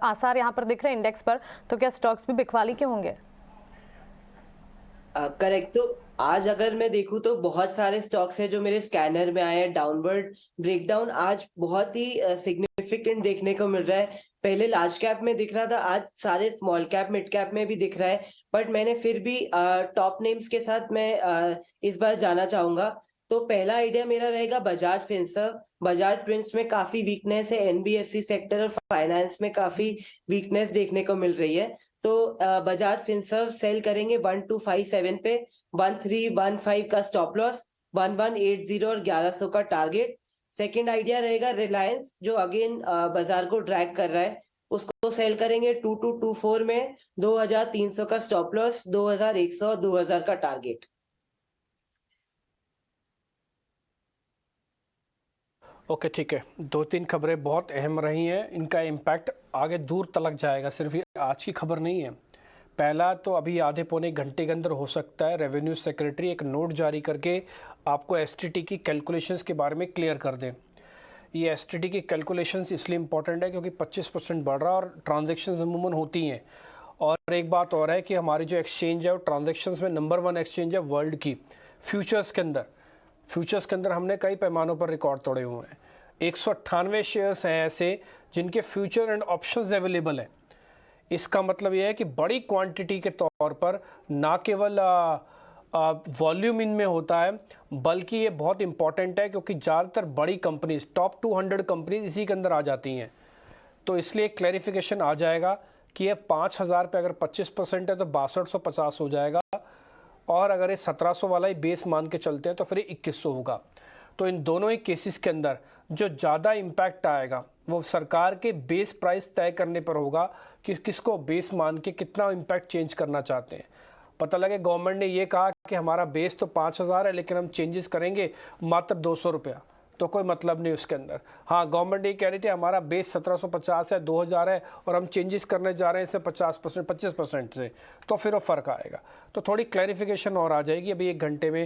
आसार यहाँ पर दिख रहे हैं इंडेक्स पर, तो क्या स्टॉक्स भी बिकवाली के होंगे? करेक्ट। तो आज अगर मैं देखूं तो बहुत सारे स्टॉक्स हैं जो मेरे स्कैनर में आए हैं। डाउनवर्ड ब्रेकडाउन आज बहुत ही सिग्निफिकेंट देखने को मिल रहा है। पहले लार्ज कैप में दिख रहा था, आज सारे स्मॉल कैप मिड कैप में भी दिख रहा है, बट मैंने फिर भी टॉप नेम्स के साथ मैं इस बार जाना चाहूंगा। तो पहला आइडिया मेरा रहेगा बजाज फिनसर्व। बजाज प्रिंट्स में काफी वीकनेस है, एनबीएफसी सेक्टर और फाइनेंस में काफी वीकनेस देखने को मिल रही है। तो बजाज फिनसर्व सेल करेंगे 1257 पे, 1315 का स्टॉप लॉस, 1180 और 1100 का टारगेट। सेकंड आइडिया रहेगा रिलायंस, जो अगेन बाजार को ड्रैग कर रहा है, उसको सेल करेंगे 2224 में, 2300 का स्टॉप लॉस, 2100 2000 का टारगेट। ओके ठीक है, 2-3 खबरें बहुत अहम रही हैं, इनका इम्पैक्ट आगे दूर तलक जाएगा, सिर्फ ये आज की खबर नहीं है। पहला तो अभी आधे पौने घंटे के अंदर हो सकता है रेवेन्यू सेक्रेटरी एक नोट जारी करके आपको एसटीटी की कैलकुलेशंस के बारे में क्लियर कर दें। ये एसटीटी की कैलकुलेशंस इसलिए इम्पॉर्टेंट है क्योंकि 25% बढ़ रहा है और ट्रांजेक्शन्स अमूमन होती हैं। और एक बात और है कि हमारी जो एक्सचेंज है वो ट्रांजेक्शन्स में नंबर 1 एक्सचेंज है वर्ल्ड की फ्यूचर्स के अंदर हमने कई पैमानों पर रिकॉर्ड तोड़े हुए हैं। 198 शेयर्स हैं ऐसे जिनके फ्यूचर एंड ऑप्शंस अवेलेबल हैं। इसका मतलब यह है कि बड़ी क्वांटिटी के तौर पर ना केवल वॉल्यूम इनमें होता है, बल्कि ये बहुत इंपॉर्टेंट है क्योंकि ज़्यादातर बड़ी कंपनीज, टॉप 200 कंपनीज इसी के अंदर आ जाती हैं। तो इसलिए क्लैरिफिकेशन आ जाएगा कि ये 5000 पे अगर 25% है तो 6250 हो जाएगा, और अगर ये 1700 वाला ही बेस मान के चलते हैं तो फिर ये 2100 होगा। तो इन दोनों ही केसेस के अंदर जो ज़्यादा इम्पैक्ट आएगा वो सरकार के बेस प्राइस तय करने पर होगा कि किसको बेस मान के कितना इम्पैक्ट चेंज करना चाहते हैं। पता लगे गवर्नमेंट ने ये कहा कि हमारा बेस तो 5000 है लेकिन हम चेंजेस करेंगे मात्र 200 रुपया, तो कोई मतलब नहीं उसके अंदर। हाँ, गवर्नमेंट ये कह रही थी हमारा बेस 1750 है, 2000 है और हम चेंजेस करने जा रहे हैं इसे 50% 25% से, तो फिर वो फ़र्क आएगा। तो थोड़ी क्लैरिफिकेशन और आ जाएगी। अभी 1 घंटे में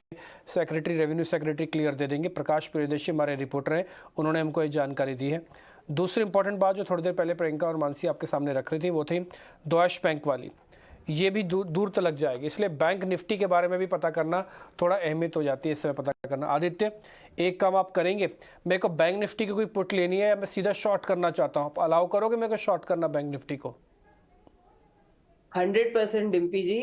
रेवेन्यू सेक्रेटरी क्लियर दे देंगे। प्रकाश प्रियदर्शी हमारे रिपोर्टर हैं, उन्होंने हमको ये जानकारी दी है। दूसरी इंपॉर्टेंट बात जो थोड़ी देर पहले प्रियंका और मानसी आपके सामने रख रही थी वो थी डॉइश बैंक वाली। ये भी दूर तक लग जाएगी, इसलिए बैंक निफ्टी के बारे में भी पता करना थोड़ा अहमियत हो जाती है इस समय पता करना। आदित्य, एक काम आप करेंगे, मेरे को बैंक निफ्टी की कोई पुट लेनी है या मैं सीधा शॉर्ट करना चाहता हूँ, अलाउ करोगे मेरे को शॉर्ट करना बैंक निफ्टी को? 100% डिम्पी जी,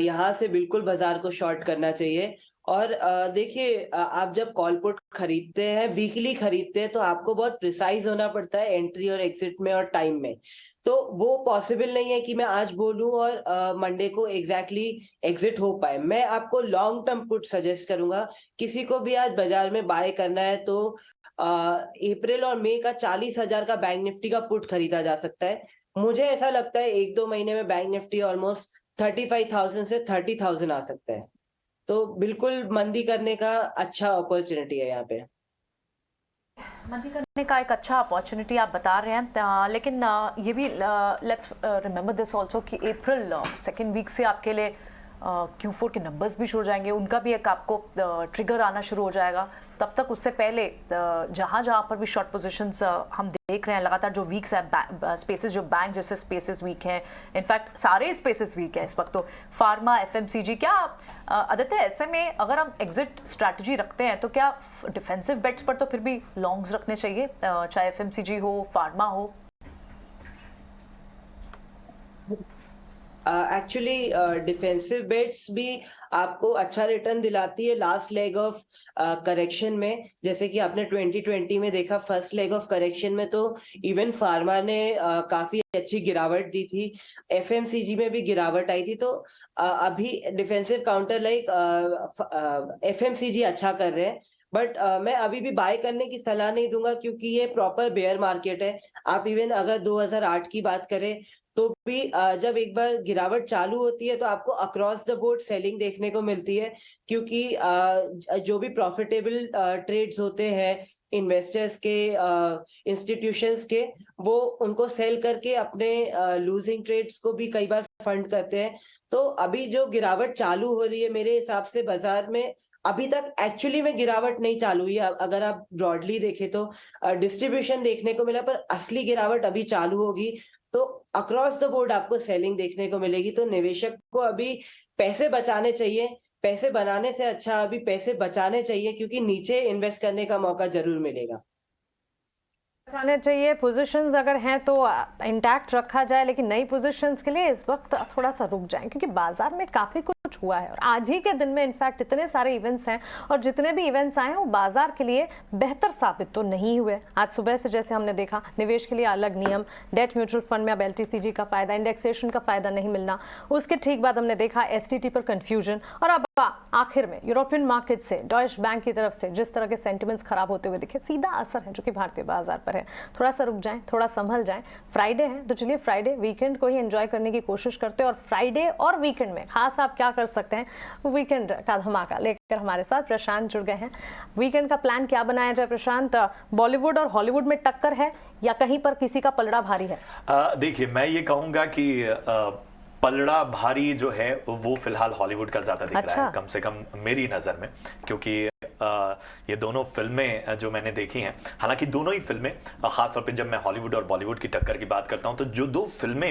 यहाँ से बिल्कुल बाजार को शॉर्ट करना चाहिए। और देखिए, आप जब कॉल पुट खरीदते हैं, वीकली खरीदते हैं, तो आपको बहुत प्रिसाइज होना पड़ता है एंट्री और एग्जिट में और टाइम में। तो वो पॉसिबल नहीं है कि मैं आज बोलूं और मंडे को एग्जैक्टली एग्जिट हो पाए। मैं आपको लॉन्ग टर्म पुट सजेस्ट करूंगा। किसी को भी आज बाजार में बाय करना है तो अप्रैल और मई का 40,000 का बैंक निफ्टी का पुट खरीदा जा सकता है। मुझे ऐसा लगता है 1-2 महीने में बैंक निफ्टी ऑलमोस्ट 35,000 से 30,000 आ सकता है। तो बिल्कुल मंदी करने का अच्छा अपॉर्चुनिटी है यहाँ पे। मंदी करने का एक अच्छा अपॉर्चुनिटी आप बता रहे हैं, लेकिन ये भी लेट्स रिमेंबर दिस ऑल्सो कि अप्रैल सेकेंड वीक से आपके लिए Q4 के नंबर्स भी शुरू हो जाएंगे, उनका भी एक आपको ट्रिगर आना शुरू हो जाएगा। तब तक उससे पहले जहाँ पर भी शॉर्ट पोजीशंस हम देख रहे हैं लगातार, जो वीक्स है स्पेसेस, जो बैंक जैसे स्पेसेस वीक हैं, इनफैक्ट सारे स्पेसेस वीक है इस वक्त। तो फार्मा, FMCG, क्या आदित्य ऐसे में अगर हम एग्जिट स्ट्रैटेजी रखते हैं तो क्या डिफेंसिव बेट्स पर तो फिर भी लॉन्ग्स रखने चाहिए, चाहे FMCG हो, फार्मा हो? एक्चुअली डिफेंसिव बेट्स भी आपको अच्छा रिटर्न दिलाती है लास्ट लेग ऑफ करेक्शन में। जैसे कि आपने 2020 में देखा, फर्स्ट लेग ऑफ करेक्शन में तो इवन फार्मा ने काफी अच्छी गिरावट दी थी, FMCG में भी गिरावट आई थी। तो अभी डिफेंसिव काउंटर लाइक FMCG अच्छा कर रहे हैं, बट मैं अभी भी बाय करने की सलाह नहीं दूंगा क्योंकि ये प्रॉपर बेयर मार्केट है। आप इवन अगर 2008 की बात करें तो भी जब एक बार गिरावट चालू होती है तो आपको अक्रॉस द बोर्ड सेलिंग देखने को मिलती है, क्योंकि जो भी प्रॉफिटेबल ट्रेड्स होते हैं इन्वेस्टर्स के, इंस्टीट्यूशंस के, वो उनको सेल करके अपने लूजिंग ट्रेड्स को भी कई बार फंड करते हैं। तो अभी जो गिरावट चालू हो रही है, मेरे हिसाब से बाजार में अभी तक एक्चुअली में गिरावट नहीं चालू हुई है। अगर आप ब्रॉडली देखें तो डिस्ट्रीब्यूशन देखने को मिला, पर असली गिरावट अभी चालू होगी तो अक्रॉस द बोर्ड आपको सेलिंग देखने को मिलेगी। तो निवेशक को अभी पैसे बचाने चाहिए, पैसे बनाने से अच्छा अभी पैसे बचाने चाहिए, क्योंकि नीचे इन्वेस्ट करने का मौका जरूर मिलेगा। बचाने चाहिए, पोजीशंस अगर हैं तो इंटैक्ट रखा जाए, लेकिन नई पोजीशंस के लिए इस वक्त थोड़ा सा रुक जाएं क्योंकि बाजार में काफ़ी कुछ हुआ है और आज ही के दिन में इनफैक्ट इतने सारे इवेंट्स हैं और जितने भी इवेंट्स आए हैं वो बाजार के लिए बेहतर साबित तो नहीं हुए। आज सुबह से जैसे हमने देखा, निवेश के लिए अलग नियम, डेट म्यूचुअल फंड में अब LTCG का फायदा, इंडेक्सेशन का फायदा नहीं मिलना, उसके ठीक बाद हमने देखा STT पर कंफ्यूजन, और अब आखिर में यूरोपियन मार्केट से, डॉइश बैंक की तरफ से जिस तरह के सेंटिमेंट्स खराब होते हुए दिखे, सीधा असर है जो कि भारतीय बाजार पर है। थोड़ा सा रुक जाएं, थोड़ा संभल जाएं। फ्राइडे है तो चलिए फ्राइडे वीकेंड को ही एंजॉय करने की कोशिश करते हैं। और फ्राइडे और वीकेंड में खास आप क्या कर सकते हैं, वीकेंड का धमाका लेकर हमारे साथ प्रशांत जुड़ गए हैं। वीकेंड का प्लान क्या बनाया जाए प्रशांत? बॉलीवुड और हॉलीवुड में टक्कर है या कहीं पर किसी का पलड़ा भारी है? देखिए, मैं ये कहूंगा कि पलड़ा भारी जो है वो फिलहाल हॉलीवुड का ज्यादा दिख रहा है, कम से कम मेरी नजर में, क्योंकि ये दोनों फिल्में जो मैंने देखी हैं, हालांकि दोनों ही फिल्में, खासतौर पे जब मैं हॉलीवुड और बॉलीवुड की टक्कर की बात करता हूं, तो जो दो फिल्में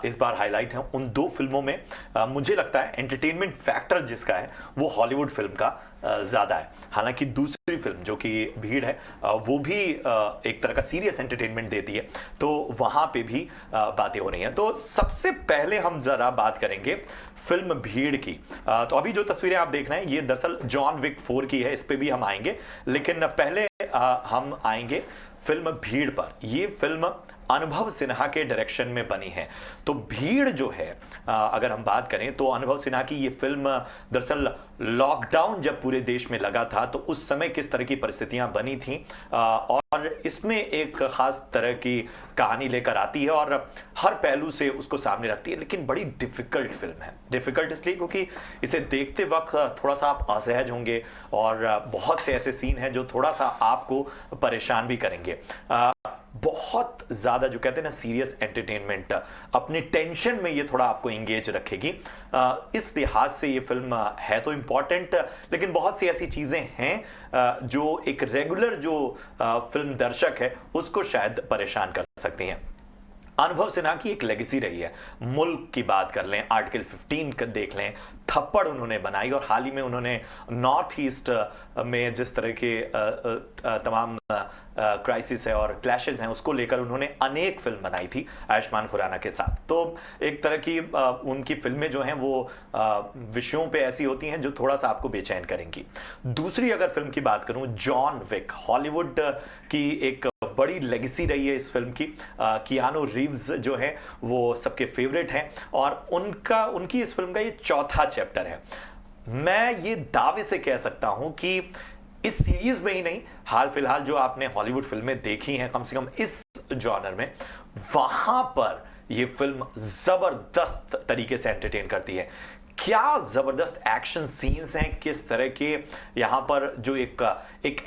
इस बार हाईलाइट हैं, उन दो फिल्मों में मुझे लगता है एंटरटेनमेंट फैक्टर जिसका है वो हॉलीवुड फिल्म का ज्यादा है। हालांकि दूसरी फिल्म जो कि भीड़ है वो भी एक तरह का सीरियस एंटरटेनमेंट देती है, तो वहां पे भी बातें हो रही हैं। तो सबसे पहले हम जरा बात करेंगे फिल्म भीड़ की। तो अभी जो तस्वीरें आप देख रहे हैं ये दरअसल जॉन विक 4 की है, इस पे भी हम आएंगे, लेकिन पहले हम आएंगे फिल्म भीड़ पर। ये फिल्म अनुभव सिन्हा के डायरेक्शन में बनी है। तो भीड़ जो है, अगर हम बात करें तो अनुभव सिन्हा की ये फिल्म दरअसल लॉकडाउन जब पूरे देश में लगा था तो उस समय किस तरह की परिस्थितियां बनी थी, और इसमें एक खास तरह की कहानी लेकर आती है और हर पहलू से उसको सामने रखती है। लेकिन बड़ी डिफिकल्ट फिल्म है। डिफिकल्ट इसलिए क्योंकि इसे देखते वक्त थोड़ा सा आप असहज होंगे और बहुत से ऐसे सीन हैं जो थोड़ा सा आपको परेशान भी करेंगे। बहुत ज्यादा जो कहते हैं ना सीरियस एंटरटेनमेंट, अपनी टेंशन में ये थोड़ा आपको एंगेज रखेगी। इस लिहाज से ये फिल्म है तो इंपॉर्टेंट, लेकिन बहुत सी ऐसी चीजें हैं जो एक रेगुलर जो फिल्म दर्शक है उसको शायद परेशान कर सकती हैं। अनुभव सिन्हा की एक लेगेसी रही है। मुल्क की बात कर लें, आर्टिकल 15 देख लें, थप्पड़ उन्होंने बनाई, और हाल ही में उन्होंने नॉर्थ ईस्ट में जिस तरह के तमाम क्राइसिस है और क्लैशेस हैं उसको लेकर उन्होंने अनेक फिल्म बनाई थी आयुष्मान खुराना के साथ। तो एक तरह की उनकी फिल्में जो हैं वो विषयों पे ऐसी होती हैं जो थोड़ा सा आपको बेचैन करेंगी। दूसरी अगर फिल्म की बात करूं, जॉन विक, हॉलीवुड की एक बड़ी लेगेसी रही है इस फिल्म की। कियानो रीव्स जो है वो सबके फेवरेट हैं और उनकी इस फिल्म का ये चौथा चैप्टर है। मैं ये दावे से कह सकता हूं कि इस सीरीज में ही नहीं, हाल फिलहाल जो आपने हॉलीवुड फिल्में देखी हैं कम से कम इस जॉनर में, वहां पर यह फिल्म जबरदस्त तरीके से एंटरटेन करती है। क्या जबरदस्त एक्शन सीन्स हैं, किस तरह के यहां पर जो एक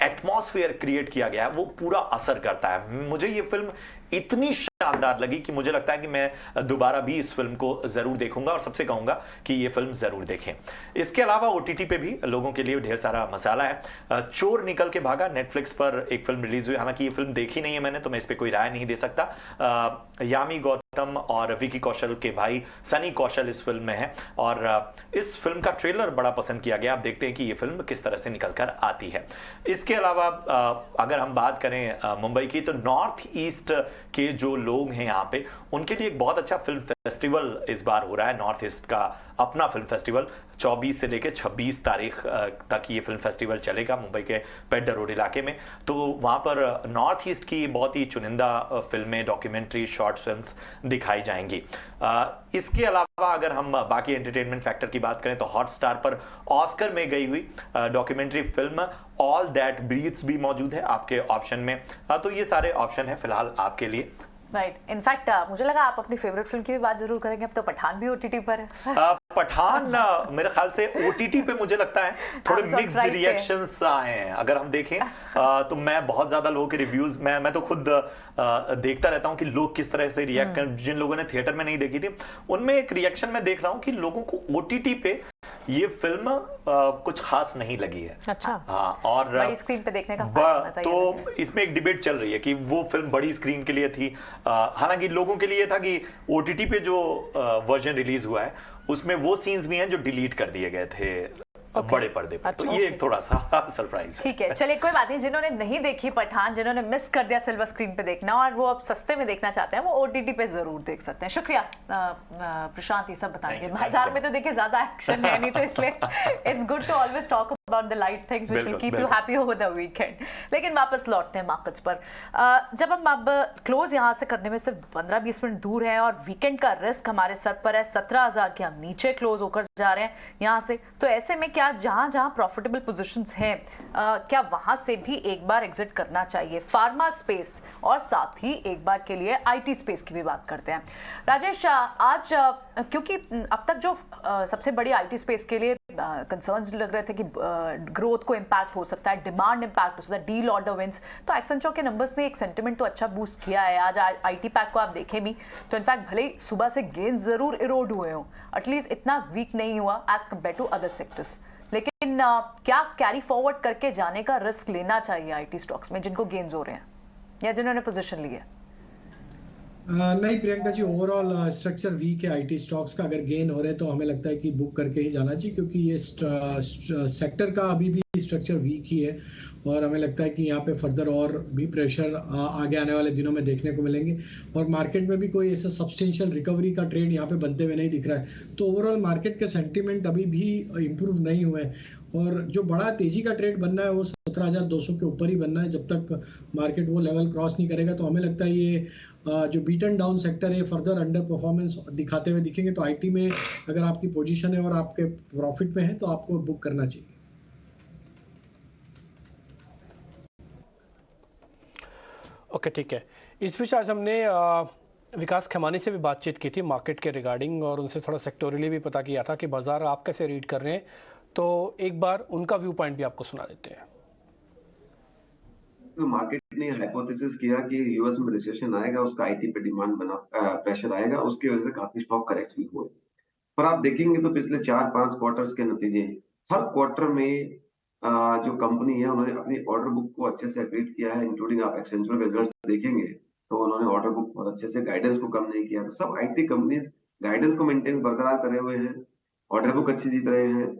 एटमॉस्फेयर क्रिएट किया गया है वो पूरा असर करता है। मुझे ये फिल्म इतनी शानदार लगी कि मुझे लगता है कि मैं दोबारा भी इस फिल्म को जरूर देखूंगा और सबसे कहूंगा कि ये फिल्म जरूर देखें। इसके अलावा ओटीटी पे भी लोगों के लिए ढेर सारा मसाला है। चोर निकल के भागा नेटफ्लिक्स पर एक फिल्म रिलीज हुई, हालांकि ये फिल्म देखी नहीं है मैंने, तो मैं इस पे कोई राय नहीं दे सकता। यामी गौतम और विकी कौशल के भाई सनी कौशल इस फिल्म में है और इस फिल्म का ट्रेलर बड़ा पसंद किया गया। आप देखते हैं कि ये फिल्म किस तरह से निकल कर आती है। इसके अलावा अगर हम बात करें मुंबई की, तो नॉर्थ ईस्ट के जो लोग हैं यहाँ पे, उनके लिए एक बहुत अच्छा फिल्म फेस्टिवल इस बार हो रहा है। नॉर्थ ईस्ट का अपना फिल्म फेस्टिवल 24 से लेकर 26 तारीख तक ये फिल्म फेस्टिवल चलेगा मुंबई के पेड्डा रोड इलाके में। तो वहाँ पर नॉर्थ ईस्ट की बहुत ही चुनिंदा फिल्में, डॉक्यूमेंट्री, शॉर्ट फिल्म्स दिखाई जाएंगी। इसके अलावा अगर हम बाकी एंटरटेनमेंट फैक्टर की बात करें तो हॉटस्टार पर ऑस्कर में गई हुई documentary film All That Breathes भी मौजूद है आपके ऑप्शन में। तो ये सारे ऑप्शन है फिलहाल आपके लिए। राइट, इनफैक्ट मुझे लगा आप अपनी फेवरेट फिल्म की भी बात जरूर करेंगे। अब तो पठान भी ओटीटी पर है। पठान मेरे ख्याल से ओटीटी पे मुझे लगता है थोड़े मिक्स्ड रिएक्शंस आए हैं। अगर हम देखें तो मैं बहुत ज्यादा लोगों के रिव्यूज मैं तो खुद देखता रहता हूं कि लोग किस तरह से रिएक्ट कर। जिन लोगों ने थिएटर में नहीं देखी थी उनमें एक रिएक्शन मैं देख रहा हूं कि लोगों को ओटीटी पे ये फिल्म कुछ खास नहीं लगी है। अच्छा। हाँ, और बड़ी स्क्रीन पे देखने का तो इसमें एक डिबेट चल रही है कि वो फिल्म बड़ी स्क्रीन के लिए थी। हालांकि लोगों के लिए था कि ओटीटी पे जो वर्जन रिलीज हुआ है उसमें वो सीन्स भी हैं जो डिलीट कर दिए गए थे बड़े पर्दे पर। तो ये एक थोड़ा सा सरप्राइज है। ठीक है, चलिए कोई बात नहीं। जिन्होंने नहीं देखी पठान, जिन्होंने मिस कर दिया सिल्वर स्क्रीन पे देखना और वो अब सस्ते में देखना चाहते हैं, वो ओटीटी पे जरूर देख सकते हैं। शुक्रिया प्रशांत ये सब बताने के। बाजार में तो देखिए ज्यादा एक्शन है नहीं, तो इसलिए it's good to always talk about the light things which will बिल्कुल, keep you बिल्कुल। happy over the weekend. लेकिन वापस लौटते हैं मार्केट्स पर। जब हम अब क्लोज यहाँ से करने में सिर्फ 15-20 मिनट दूर हैं और वीकेंड का रिस्क हमारे सर पर है, 17,000 के हम नीचे क्लोज होकर जा रहे हैं यहाँ से, तो ऐसे में क्या जहाँ जहाँ प्रॉफिटेबल पोजीशंस हैं क्या वहाँ से भी एक बार एग्जिट करना चाहिए? फार्मा स्पेस और साथ ही एक बार के लिए आईटी स्पेस की भी बात करते हैं। राजेश, आज क्योंकि अब तक जो सबसे बड़ी आईटी स्पेस के लिए कंसर्न्स लग रहे थे कि ग्रोथ को इम्पैक्ट हो सकता है, डिमांड इम्पैक्ट हो सकता है, डील ऑर्डर विंस, तो एक्सेंचर के नंबर्स ने एक सेंटिमेंट तो अच्छा बूस्ट किया है। आज आईटी पैक को आप देखें भी तो इनफैक्ट भले ही सुबह से गेंस जरूर इरोड हुए हों, एटलीस्ट इतना वीक नहीं हुआ as compared to other sectors. लेकिन क्या कैरी फॉरवर्ड करके जाने का रिस्क लेना चाहिए आईटी स्टॉक्स में जिनको गेन्स हो रहे हैं या जिन्होंने पोजीशन ली है? नहीं Priyanka ji, overall structure week है आईटी स्टॉक्स का। अगर गेन हो रहे हैं तो हमें लगता है कि बुक करके ही जाना चाहिए, क्योंकि ये सेक्टर का अभी भी स्ट्रक्चर वीक ही है और हमें लगता है कि यहाँ पे फर्दर और भी प्रेशर आगे आने वाले दिनों में देखने को मिलेंगे और मार्केट में भी कोई ऐसा सब्सटेंशियल रिकवरी का ट्रेड यहाँ पे बनते हुए नहीं दिख रहा है। तो ओवरऑल मार्केट के सेंटीमेंट अभी भी इम्प्रूव नहीं हुए हैं और जो बड़ा तेजी का ट्रेड बनना है वो 17,200 के ऊपर ही बनना है। जब तक मार्केट वो लेवल क्रॉस नहीं करेगा तो हमें लगता है ये जो बीटन डाउन सेक्टर है फर्दर अंडर परफॉर्मेंस दिखाते हुए दिखेंगे। तो आईटी में अगर आपकी पोजीशन है और आपके प्रॉफिट में है तो आपको बुक करना चाहिए। ओके, ठीक है। इस बीच आज हमने विकास खमानी से भी बातचीत की थी मार्केट के रिगार्डिंग और उनसे थोड़ा सेक्टोरियली भी पता किया था कि बाजार आप कैसे रीड कर रहे हैं, तो एक बार उनका व्यू पॉइंट भी आपको सुना देते हैं। तो मार्केट ने हाइपोथेसिस किया कि यूएस में रिसेशन आएगा, उसका आईटी पे डिमांड बना प्रेशर आएगा, उसकी वजह से काफी स्टॉक करेक्ट भी हुए। पर आप देखेंगे तो पिछले 4-5 क्वार्टर्स के नतीजे, हर क्वार्टर में जो कंपनी है उन्होंने अपनी ऑर्डर बुक को अच्छे से अपडेट किया है, इंक्लूडिंग आप एक्सेंचर के रिजल्ट्स देखेंगे तो उन्होंने ऑर्डर बुक बहुत अच्छे से, गाइडेंस को कम नहीं किया। तो सब आईटी कंपनीज गाइडेंस को मेंटेन बरकरार करे हुए हैं, ऑर्डर बुक अच्छी जीत रहे हैं।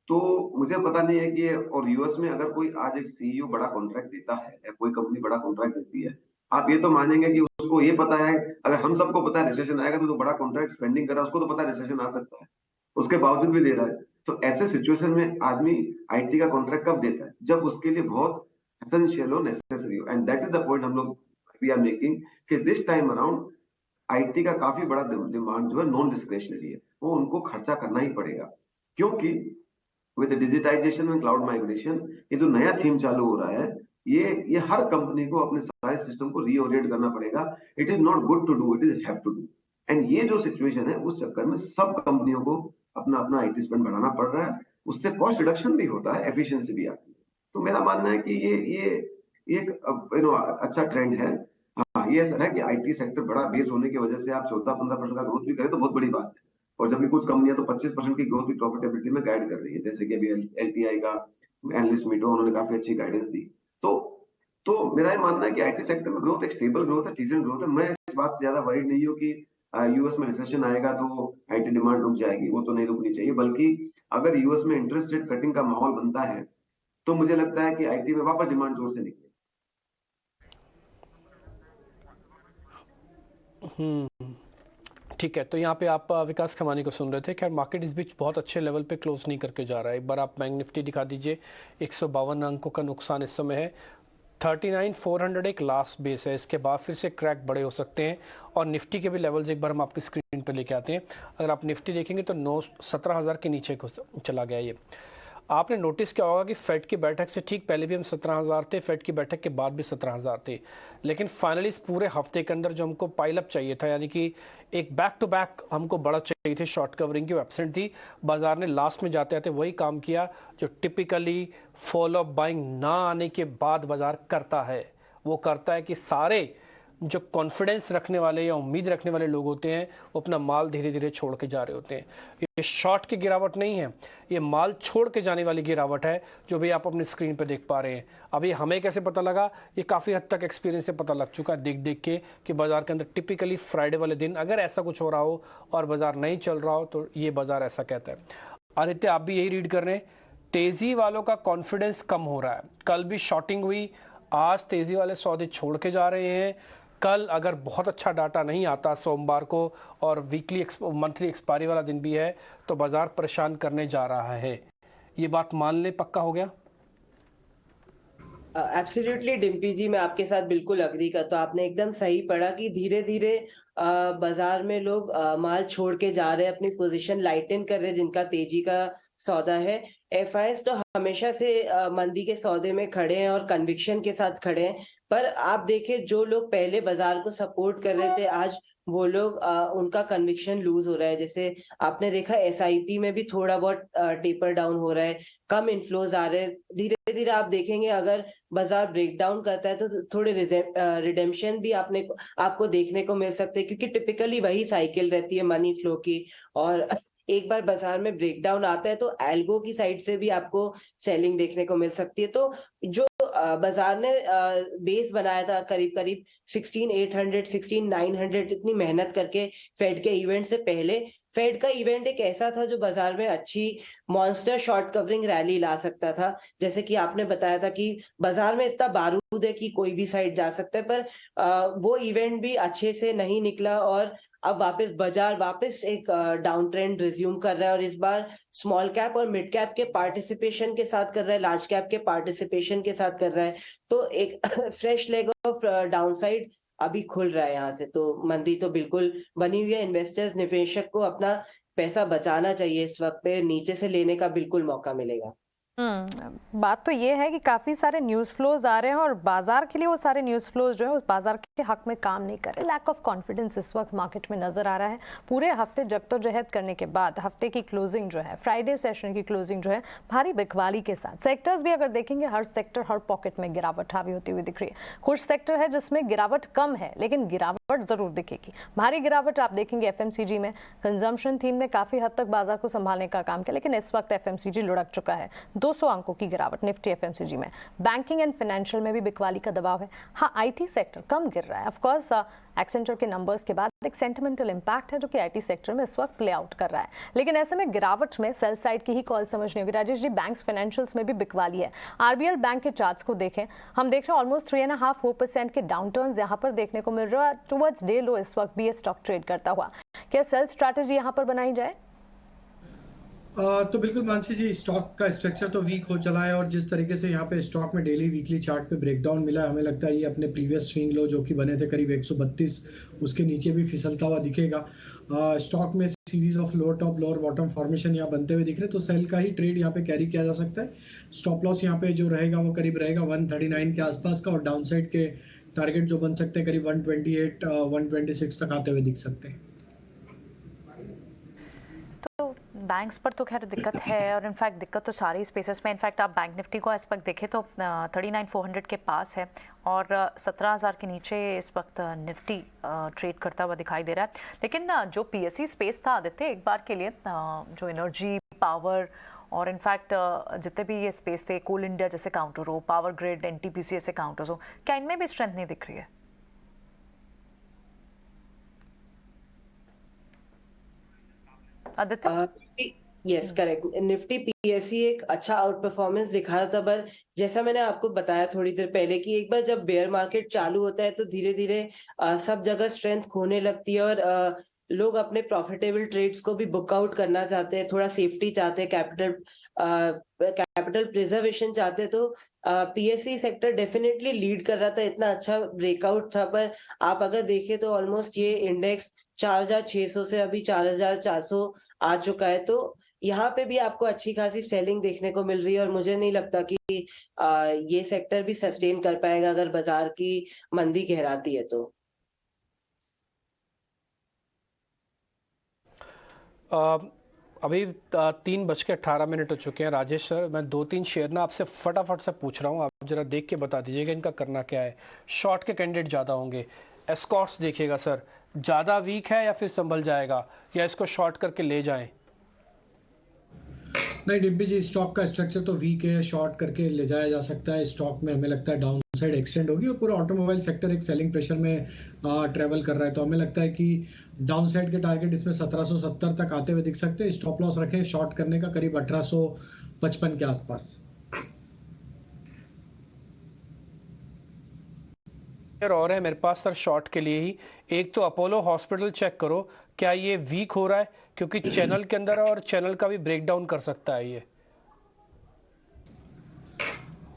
तो मुझे पता नहीं है कि और यूएस में अगर कोई आज एक सीईओ बड़ा कॉन्ट्रैक्ट देता है या कोई कंपनी बड़ा कॉन्ट्रैक्ट देती है, आप ये तो मानेंगे कि उसको ये पता है, अगर हम सबको पता है रिसेशन आएगा तो बड़ा कॉन्ट्रैक्ट स्पेंडिंग कर रहा है, उसको तो पता है रिसेशन आ सकता है, उसके बावजूद भी दे रहा है। तो ऐसे सिचुएशन में आदमी आईटी का कॉन्ट्रैक्ट कब देता है? जब उसके लिए बहुत एसेंशियल हो, नेसेसरी हो। And that is the point हम लोग वी आर मेकिंग कि दिस टाइम अराउंड आईटी का काफी बड़ा डिमांड जो है नॉन डिस्क्रिशनरी है, वो उनको खर्चा करना ही पड़ेगा, क्योंकि with digitization and cloud migration ये जो नया थीम चालू हो रहा है, ये हर कंपनी को अपने सारे सिस्टम को रीओरिएंट करना पड़ेगा। It is not good to do, it is have to do. And ये जो सिचुएशन है उस चक्कर में सब कंपनियों को अपना अपना आईटी स्पेंड बढ़ाना पड़ रहा है, उससे कॉस्ट रिडक्शन भी होता है, एफिशिएंसी भी आती है। तो मेरा मानना है कि ये एक अच्छा ट्रेंड है। हाँ, ये ऐसा है कि आईटी सेक्टर बड़ा बेस होने की वजह से आप 14-15% का ग्रोथ भी करें तो बहुत बड़ी बात है, और जबकि कुछ कंपनियां तो 25% की ग्रोथ की प्रॉफिटेबिलिटी में गाइड कर रही है, जैसे कि अभी एलटीआई का एनालिस्ट मीट हो, उन्होंने काफी अच्छी गाइडेंस दी। तो मेरा ये मानना है कि आईटी सेक्टर में ग्रोथ एक स्टेबल ग्रोथ है, डिसेंट ग्रोथ है। मैं इस बात से ज्यादा वरीड नहीं हूँ कि यूएस में रिसेशन आएगा तो आईटी डिमांड रुक जाएगी, वो तो नहीं रुकनी चाहिए। बल्कि अगर यूएस में इंटरेस्ट रेट कटिंग का माहौल बनता है तो मुझे लगता है कि आईटी में वापस डिमांड जोर से निकले। ठीक है, तो यहाँ पे आप विकास खमानी को सुन रहे थे। खैर मार्केट इस बीच बहुत अच्छे लेवल पे क्लोज नहीं करके जा रहा है। एक बार आप बैंक निफ्टी दिखा दीजिए, 152 अंकों का नुकसान इस समय है। 39,400 एक लास्ट बेस है, इसके बाद फिर से क्रैक बड़े हो सकते हैं। और निफ्टी के भी लेवल्स एक बार हम आपकी स्क्रीन पर लेके आते हैं। अगर आप निफ्टी देखेंगे तो 17,000 के नीचे चला गया ये। आपने नोटिस किया होगा कि फेड की बैठक से ठीक पहले भी हम 17,000 थे, फेड की बैठक के बाद भी 17,000 थे, लेकिन फाइनली इस पूरे हफ्ते के अंदर जो हमको पाइलअप चाहिए था, यानी कि एक बैक टू बैक हमको बड़ा चाहिए थे, शॉर्ट कवरिंग की एब्सेंट थी। बाजार ने लास्ट में जाते आते वही काम किया जो टिपिकली फॉलो अप बाइंग ना आने के बाद बाजार करता है। वो करता है कि सारे जो कॉन्फिडेंस रखने वाले या उम्मीद रखने वाले लोग होते हैं वो अपना माल धीरे धीरे छोड़ के जा रहे होते हैं। ये शॉर्ट की गिरावट नहीं है, ये माल छोड़ के जाने वाली गिरावट है जो भी आप अपनी स्क्रीन पे देख पा रहे हैं। अभी हमें कैसे पता लगा, ये काफ़ी हद तक एक्सपीरियंस से पता लग चुका है देख देख के कि बाजार के अंदर टिपिकली फ्राइडे वाले दिन अगर ऐसा कुछ हो रहा हो और बाजार नहीं चल रहा हो तो ये बाजार ऐसा कहता है। आदित्य, आप भी यही रीड कर रहे हैं, तेज़ी वालों का कॉन्फिडेंस कम हो रहा है। कल भी शॉर्टिंग हुई, आज तेज़ी वाले सौदे छोड़ के जा रहे हैं। कल अगर बहुत अच्छा डाटा नहीं आता सोमवार को और मंथली एक्सपायरी वाला दिन भी है तो बाजार परेशान करने जा रहा है। ये बात मान ले पक्का हो गया? एब्सोल्युटली डिम्पी जी, मैं आपके साथ बिल्कुल अग्री करता हूँ। आपने एकदम सही पढ़ा कि धीरे धीरे बाजार में लोग माल छोड़ के जा रहे हैं, अपनी पोजीशन लाइटन कर रहे हैं जिनका तेजी का सौदा है। एफआईएस तो हमेशा से मंदी के सौदे में खड़े हैं और कन्विक्शन के साथ खड़े हैं, पर आप देखें जो लोग पहले बाजार को सपोर्ट कर रहे थे, आज वो लोग उनका कन्विक्शन लूज हो रहा है। जैसे आपने देखा एसआईपी में भी थोड़ा बहुत टेपर डाउन हो रहा है, कम इनफ्लोज आ रहे हैं। धीरे धीरे आप देखेंगे अगर बाजार ब्रेक डाउन करता है तो थोड़े रिडेम्पशन भी आपको देखने को मिल सकते हैं, क्योंकि टिपिकली वही साइकिल रहती है मनी फ्लो की। और एक बार बाजार में ब्रेकडाउन आता है तो एल्गो की साइड से भी आपको सेलिंग देखने को मिल सकती है। तो जो बाजार ने बेस बनाया था करीब करीब 16,800 16,900, इतनी मेहनत करके फेड के इवेंट से पहले, फेड का इवेंट एक ऐसा था जो बाजार में अच्छी मॉन्स्टर शॉर्ट कवरिंग रैली ला सकता था। जैसे कि आपने बताया था कि बाजार में इतना बारूद है कि कोई भी साइड जा सकता है, पर वो इवेंट भी अच्छे से नहीं निकला और अब बाजार वापस एक डाउन ट्रेंड रिज्यूम कर रहा है। और इस बार स्मॉल कैप और मिड कैप के पार्टिसिपेशन के साथ कर रहा है, लार्ज कैप के पार्टिसिपेशन के साथ कर रहा है। तो एक फ्रेश लेग ऑफ डाउनसाइड अभी खुल रहा है यहाँ से। तो मंदी तो बिल्कुल बनी हुई है। इन्वेस्टर्स, निवेशक को अपना पैसा बचाना चाहिए, इस वक्त पे नीचे से लेने का बिल्कुल मौका मिलेगा। बात तो ये है कि काफ़ी सारे न्यूज़ फ्लोज आ रहे हैं और बाजार के लिए वो सारे न्यूज़ फ्लोज जो है उस बाजार के हक में काम नहीं कर रहे। लैक ऑफ कॉन्फिडेंस इस वक्त मार्केट में नज़र आ रहा है। पूरे हफ्ते जद्दोजहद करने के बाद हफ्ते की क्लोजिंग जो है, फ्राइडे सेशन की क्लोजिंग जो है, भारी बिकवाली के साथ सेक्टर्स भी अगर देखेंगे, हर सेक्टर हर पॉकेट में गिरावट हावी होती हुई दिख रही है। कुछ सेक्टर है जिसमें गिरावट कम है लेकिन गिरावट ज़रूर दिखेगी। भारी गिरावट आप देखेंगे एफएमसीजी में। कंजम्पशन थीम ने काफ़ी हद तक बाजार को संभालने का काम किया, लेकिन इस वक्त एफएमसीजी लुढ़क चुका है। 200 अंकों की गिरावट निफ्टी एफएमसीजी में। बैंकिंग एंड फाइनेंशियल में भी बिकवाली का दबाव है। हाँ, आईटी सेक्टर कम गिर रहा है। ऑफ कोर्स एक्सेंचर के नंबर्स के बाद एक सेंटिमेंटल इंपैक्ट है जो कि आईटी सेक्टर में इस वक्त प्ले आउट कर रहा है। लेकिन ऐसे में गिरावट में सेल साइड की ही कॉल समझनी होगी। राजेश जी, बैंक्स फाइनेंशियल्स में भी बिकवाली है। आरबीएल बैंक के चार्ट्स को देखें, हम देख रहे हैं ऑलमोस्ट 3.5-4% के डाउन टर्न्स यहाँ पर देखने को मिल रहा है। टुवर्ड्स डे लो इस वक्त भी ये स्टॉक ट्रेड करता हुआ। क्या सेल स्ट्रैटेजी यहाँ पर बनाई जाए? तो बिल्कुल मानसी जी, स्टॉक का स्ट्रक्चर तो वीक हो चला है और जिस तरीके से यहाँ पे स्टॉक में डेली वीकली चार्ट पे ब्रेकडाउन मिला है, हमें लगता है ये अपने प्रीवियस स्विंग लो जो कि बने थे करीब 132, उसके नीचे भी फिसलता हुआ दिखेगा। स्टॉक में series of lower top lower bottom formation यहाँ बनते हुए दिख रहे, तो सेल का ही ट्रेड यहाँ पे कैरी किया जा सकता है। स्टॉप लॉस यहाँ पे जो रहेगा वो करीब रहेगा 139 के आसपास का, और डाउन साइड के टारगेट जो बन सकते हैं करीब 128 126 तक आते हुए दिख सकते हैं। बैंक्स पर तो खैर दिक्कत है, और इनफैक्ट दिक्कत तो सारी स्पेसेस में। इनफैक्ट आप बैंक निफ्टी को इस वक्त देखें तो 39,400 के पास है और 17,000 के नीचे इस वक्त निफ्टी ट्रेड करता हुआ दिखाई दे रहा है। लेकिन जो पीएससी स्पेस था आदित्य, एक बार के लिए जो एनर्जी, पावर और इनफैक्ट जितने भी ये स्पेस थे, कोल इंडिया जैसे काउंटर हो, पावर ग्रिड, एनटीपीसी ऐसे काउंटर्स हो, क्या इनमें भी स्ट्रेंथ नहीं दिख रही है? Aditya? Yes, correct. Nifty PSC एक अच्छा आउट परफॉर्मेंस दिखा रहा था, पर जैसा मैंने आपको बताया थोड़ी देर पहले कि एक बार जब बेयर मार्केट चालू होता है तो धीरे धीरे सब जगह स्ट्रेंथ खोने लगती है और लोग अपने प्रॉफिटेबल ट्रेड्स को भी बुक आउट करना चाहते हैं, थोड़ा सेफ्टी चाहते हैं, कैपिटल प्रिजर्वेशन चाहते हैं। तो पीएससी सेक्टर डेफिनेटली लीड कर रहा था, इतना अच्छा ब्रेकआउट था। पर आप अगर देखें तो ऑलमोस्ट ये इंडेक्स 4,600 से अभी 4,400 आ चुका है। तो यहाँ पे भी आपको अच्छी खासी सेलिंग देखने को मिल रही है और मुझे नहीं लगता कि ये सेक्टर भी सस्टेन कर पाएगा अगर बाजार की मंदी गहराती है तो। अभी 3:18 हो चुके हैं। राजेश सर, मैं 2-3 शेयर ना आपसे फटाफट से पूछ रहा हूँ, आप जरा देख के बता दीजिएगा इनका करना क्या है। शॉर्ट के कैंडिडेट ज़्यादा होंगे। एस्कॉर्ट्स देखिएगा सर, ज़्यादा वीक है या फिर संभल जाएगा, या इसको शॉर्ट करके ले जाएं? नहीं डिम्पी जी, स्टॉक का स्ट्रक्चर तो वीक है, शॉर्ट करके ले जाया जा सकता है। स्टॉक में हमें लगता है डाउन साइड एक्सटेंड होगी और पूरा ऑटोमोबाइल सेक्टर एक सेलिंग प्रेशर में ट्रेवल कर रहा है, तो हमें लगता है कि डाउन साइड के टारगेट इसमें 1770 तक आते हुए दिख सकते हैं। स्टॉप लॉस रखें शॉर्ट करने का करीब 1855 के आसपास। और है मेरे पास सर शॉर्ट के लिए ही। एक तो अपोलो हॉस्पिटल चेक करो, क्या ये वीक हो रहा है, क्योंकि चैनल के अंदर है और चैनल का भी ब्रेकडाउन कर सकता है ये।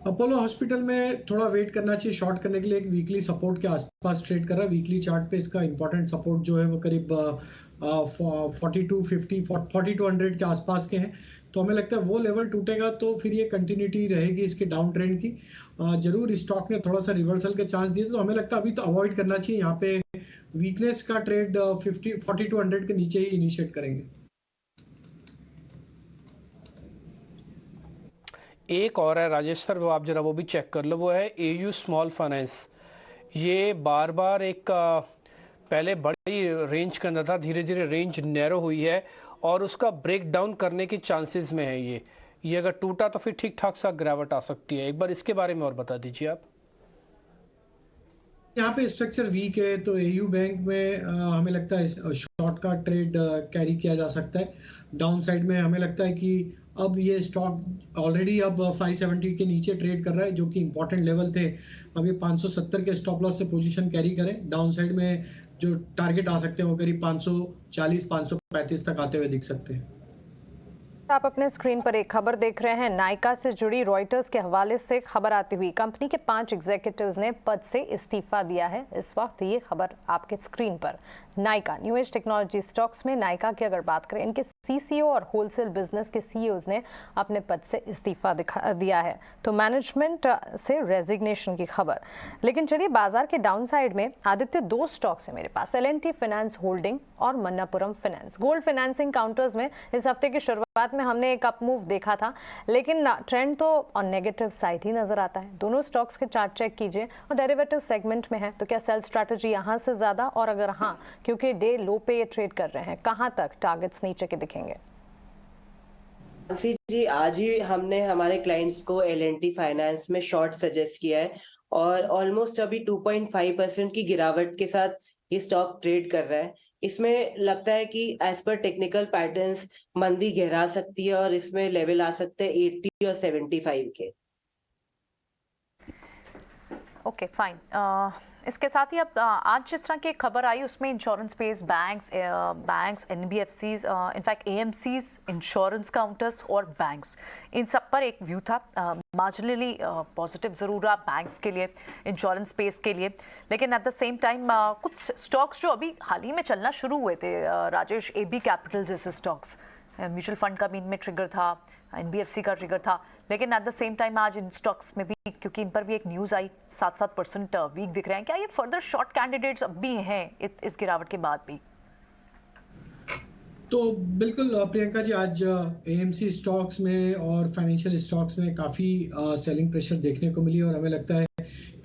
अपोलो हॉस्पिटल में थोड़ा वेट करना चाहिए शॉर्ट करने के लिए, एक वीकली सपोर्ट के आसपास ट्रेड कर रहा है। वीकली चार्ट पे इसका इंपॉर्टेंट सपोर्ट जो है वो करीब 4200 के आसपास के हैं। तो हमें लगता है वो लेवल टूटेगा तो फिर ये कंटिन्यूटी रहेगी इसके डाउन ट्रेंड की। जरूर स्टॉक ने थोड़ा सा रिवर्सल के चांस दिए, तो हमें लगता है अभी तो अवॉइड करना चाहिए। यहाँ पे वीकनेस का ट्रेड 4200 के नीचे ही इनिशिएट करेंगे। एक और है राजेश सर, वो आप जरा वो भी चेक कर लो, वो है एयू स्मॉल फाइनेंस। ये बार बार एक पहले बड़ी रेंज के अंदर था, धीरे धीरे रेंज नैरो हुई है और उसका ब्रेक डाउन करने की चांसेस में है। ये अगर टूटा तो फिर ठीक ठाक सा गिरावट आ सकती है। एक बार इसके बारे में और बता दीजिए आप। यहाँ पे स्ट्रक्चर वीक है तो एयू बैंक में हमें लगता है शॉर्ट का ट्रेड कैरी किया जा सकता है। डाउन साइड में हमें लगता है कि अब ये स्टॉक ऑलरेडी अब 570 के नीचे ट्रेड कर रहा है, जो कि इंपॉर्टेंट लेवल थे। अब ये 570 के स्टॉप लॉस से पोजीशन कैरी करें। डाउन साइड में जो टारगेट आ सकते हैं वो करीब 540 535 तक आते हुए दिख सकते हैं। आप अपने स्क्रीन पर एक खबर देख रहे हैं। नायका से जुड़ी रॉयटर्स के हवाले से खबर आती हुई, कंपनी के 5 एग्जीक्यूटिव्स ने पद से इस्तीफा दिया है। इस वक्त ये खबर आपके स्क्रीन पर। Nykaa new age technology stocks में नायका की अगर बात करें, इनके सीसीओ और होलसेल बिजनेस के सीईओज ने अपने पद से इस्तीफा दिया है। तो मैनेजमेंट से रेजिग्नेशन की खबर। लेकिन चलिए बाजार के डाउन साइड में आदित्य 2 स्टॉक्स है मेरे पास, L&T फाइनेंस होल्डिंग और Manappuram finance. Gold financing counters में इस हफ्ते की शुरुआत में हमने एक अप मूव देखा था, लेकिन ट्रेंड तो ऑन नेगेटिव साइड ही नजर आता है। दोनों स्टॉक्स के चार्ट चेक कीजिए और डेरिवेटिव सेगमेंट में है, तो क्या सेल स्ट्रैटेजी यहां से ज्यादा, और अगर हाँ, क्योंकि डे लो पे ये ट्रेड कर रहे हैं, कहां तक टारगेट्स नीचे के दिखेंगे? जी आज ही हमने हमारे क्लाइंट्स को L&T फाइनेंस में शॉर्ट सजेस्ट किया है और ऑलमोस्ट अभी 2.5% की गिरावट के साथ ये स्टॉक ट्रेड कर रहा है। इसमें लगता है कि एज पर टेक्निकल पैटर्न्स मंदी गहरा सकती है और इसमें लेवल आ सकते हैं 80 और 75 के। Okay fine. इसके साथ ही अब आज जिस तरह की खबर आई उसमें insurance space, banks, NBFCs, in fact AMCs, insurance counters और बैंक्स, इन सब पर एक व्यू था। मार्जिनली पॉजिटिव ज़रूर रहा बैंक्स के लिए, इंश्योरेंस स्पेस के लिए, लेकिन एट द सेम टाइम कुछ स्टॉक्स जो अभी हाल ही में चलना शुरू हुए थे, राजेश, AB कैपिटल जैसे स्टॉक्स, म्यूचुअल फंड का भी इनमें ट्रिगर था, NBFC का ट्रिगर था, लेकिन एट द सेम टाइम आज इन स्टॉक्स में भी, क्योंकि इन पर भी एक न्यूज़ आई, 7% वीक दिख रहे हैं। क्या ये फर्दर शॉर्ट कैंडिडेट्स अब भी हैं इस गिरावट के बाद भी? तो बिल्कुल प्रियंका जी, आज AMC स्टॉक्स में और फाइनेंशियल स्टॉक्स में काफ़ी सेलिंग प्रेशर देखने को मिली और हमें लगता है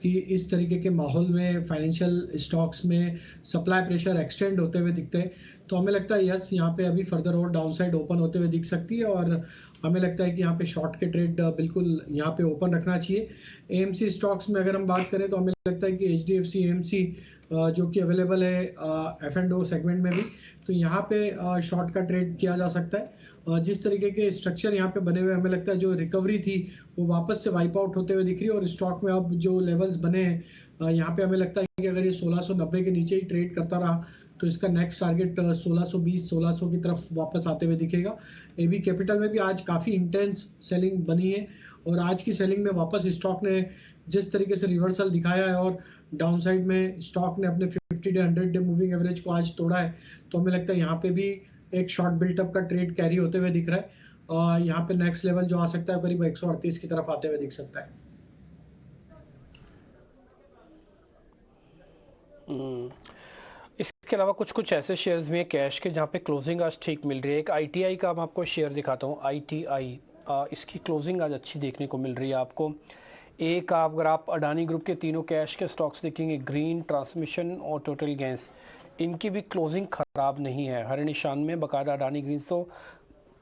कि इस तरीके के माहौल में फाइनेंशियल स्टॉक्स में सप्लाई प्रेशर एक्सटेंड होते हुए दिखते हैं। तो हमें लगता है यस, यहाँ पे अभी फर्दर और डाउनसाइड ओपन होते हुए दिख सकती है और हमें लगता है कि यहाँ पे शॉर्ट के ट्रेड बिल्कुल यहाँ पे ओपन रखना चाहिए। AMC स्टॉक्स में अगर हम बात करें तो हमें लगता है कि HDFC AMC जो कि अवेलेबल है F&O सेगमेंट में भी, तो यहाँ पे शॉर्ट का ट्रेड किया जा सकता है। जिस तरीके के स्ट्रक्चर यहाँ पे बने हुए, हमें लगता है जो रिकवरी थी वो वापस से वाइप आउट होते हुए दिख रही है और स्टॉक में अब जो लेवल्स बने हैं यहाँ पे हमें लगता है कि अगर ये 1690 के नीचे ही ट्रेड करता रहा तो इसका नेक्स्ट टारगेट 1620 1600 की तरफ वापस आते हुए दिखेगा। AB कैपिटल में भी आज काफ़ी इंटेंस सेलिंग बनी है और आज की सेलिंग में वापस स्टॉक ने जिस तरीके से रिवर्सल दिखाया है और डाउन साइड में स्टॉक ने अपने 50 डे 100 डे मूविंग एवरेज को आज तोड़ा है, तो हमें लगता है यहाँ पे भी एक शॉर्ट बिल्टअप का ट्रेड कैरी होते हुए दिख रहा है और यहाँ पे नेक्स्ट लेवल जो आ सकता है करीब 138 की तरफ आते हुए दिख सकता है। इसके अलावा कुछ ऐसे शेयर्स भी हैं कैश के जहाँ पे क्लोजिंग आज ठीक मिल रही है। एक ITI का मैं आपको शेयर दिखाता हूँ, ITI, इसकी क्लोजिंग आज अच्छी देखने को मिल रही है आपको। एक अगर आप अडानी ग्रुप के तीनों कैश के स्टॉक्स देखेंगे, ग्रीन, ट्रांसमिशन और टोटल गैस, इनकी भी क्लोजिंग ख़राब नहीं है, हर निशान में। बकायदा अडानी ग्रीन तो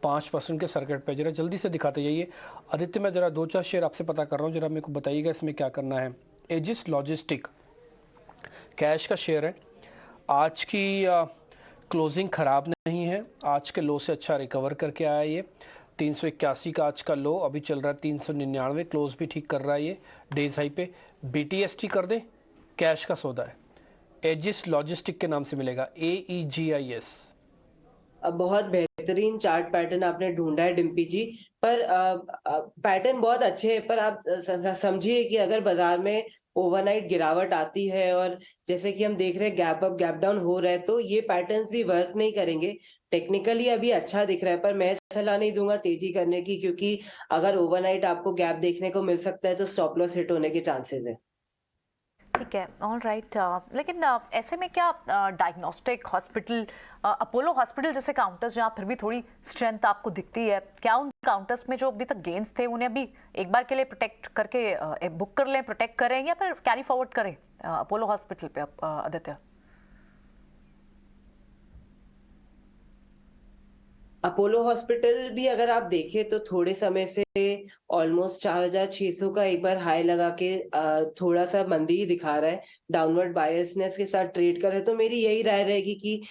5% के सर्किट पे, जरा जल्दी से दिखाते जाइए। आदित्य, मैं जरा 2-4 शेयर आपसे पता कर रहा हूँ, जरा मेरे को बताइएगा इसमें क्या करना है। एजिस लॉजिस्टिक कैश का शेयर है, आज की क्लोजिंग ख़राब नहीं है, आज के लो से अच्छा रिकवर करके आया ये। 381 का आज का लो, अभी चल रहा है 399, क्लोज भी ठीक कर रहा है ये डेज हाई पे। BTST कर दे, कैश का सौदा है, एजिस लॉजिस्टिक के नाम से मिलेगा, AEGIS। बहुत बेहतरीन चार्ट पैटर्न आपने ढूंढा है डिम्पी जी, पर पैटर्न बहुत अच्छे हैं, पर आप समझिए कि अगर बाजार में ओवरनाइट गिरावट आती है और जैसे कि हम देख रहे हैं गैप अप गैप डाउन हो रहा है, तो ये पैटर्न्स भी वर्क नहीं करेंगे। टेक्निकली अभी अच्छा दिख रहा है, पर मैं सलाह नहीं दूंगा तेजी करने की, क्योंकि अगर ओवरनाइट आपको गैप देखने को मिल सकता है तो स्टॉप लॉस हिट होने के चांसेस है। ठीक है, ऑल राइट। लेकिन ऐसे में क्या डायग्नोस्टिक हॉस्पिटल, अपोलो हॉस्पिटल जैसे काउंटर्स जहाँ फिर भी थोड़ी स्ट्रेंथ आपको दिखती है, क्या उन काउंटर्स में जो अभी तक गेन्स थे उन्हें अभी एक बार के लिए प्रोटेक्ट करके बुक कर लें, प्रोटेक्ट करें, या फिर कैरी फॉरवर्ड करें अपोलो हॉस्पिटल पे आदित्य? अपोलो हॉस्पिटल भी अगर आप देखें तो थोड़े समय से ऑलमोस्ट 4600 का एक बार हाई लगा के थोड़ा सा मंदी ही दिखा रहा है, डाउनवर्ड बायसनेस के साथ ट्रेड कर रहे हैं। तो मेरी यही राय रहेगी कि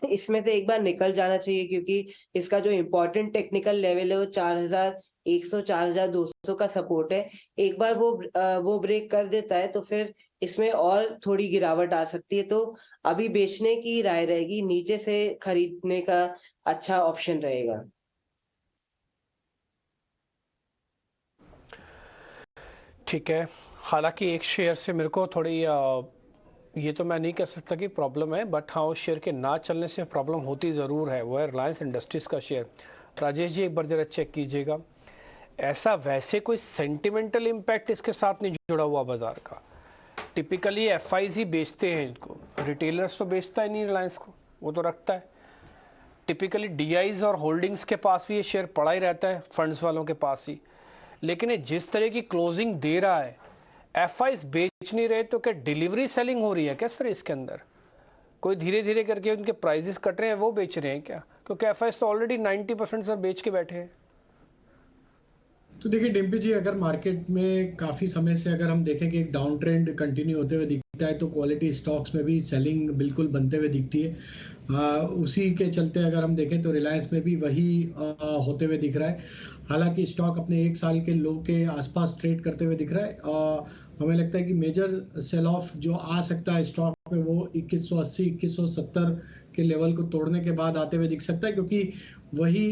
इसमें से एक बार निकल जाना चाहिए, क्योंकि इसका जो इम्पोर्टेंट टेक्निकल लेवल है वो 4100 4200 का सपोर्ट है। एक बार वो ब्रेक कर देता है तो फिर इसमें और थोड़ी गिरावट आ सकती है। तो अभी बेचने की राय रहेगी, नीचे से खरीदने का अच्छा ऑप्शन रहेगा। ठीक है, हालांकि एक शेयर से मेरे को थोड़ी ये तो मैं नहीं कह सकता कि प्रॉब्लम है, बट हाँ उस शेयर के ना चलने से प्रॉब्लम होती ज़रूर है, वो है रिलायंस इंडस्ट्रीज़ का शेयर। राजेश जी एक बार ज़रा चेक कीजिएगा, ऐसा वैसे कोई सेंटिमेंटल इम्पैक्ट इसके साथ नहीं जुड़ा हुआ बाजार का। टिपिकली एफआईज ही बेचते हैं इनको, रिटेलर्स तो बेचता ही नहीं रिलायंस को, वो तो रखता है। टिपिकली डीआईज और होल्डिंग्स के पास भी ये शेयर पड़ा ही रहता है, फंड्स वालों के पास ही। लेकिन ये जिस तरह की क्लोजिंग दे रहा है, एफआईज बेच नहीं रहे, तो क्या डिलीवरी सेलिंग हो रही है क्या सर इसके अंदर? कोई धीरे धीरे करके उनके प्राइजेस कट रहे हैं, वो बेच रहे हैं क्या? क्योंकि एफआईज तो ऑलरेडी 90% सर बेच के बैठे हैं। तो देखिए डिम्पी जी, अगर मार्केट में काफ़ी समय से अगर हम देखें कि एक डाउन ट्रेंड कंटिन्यू होते हुए दिखता है, तो क्वालिटी स्टॉक्स में भी सेलिंग बिल्कुल बनते हुए दिखती है। उसी के चलते अगर हम देखें तो रिलायंस में भी वही होते हुए दिख रहा है। हालांकि स्टॉक अपने एक साल के लो के आसपास ट्रेड करते हुए दिख रहा है। हमें लगता है कि मेजर सेल ऑफ जो आ सकता है स्टॉक में वो 2180 2170 के लेवल को तोड़ने के बाद आते हुए दिख सकता है, क्योंकि वही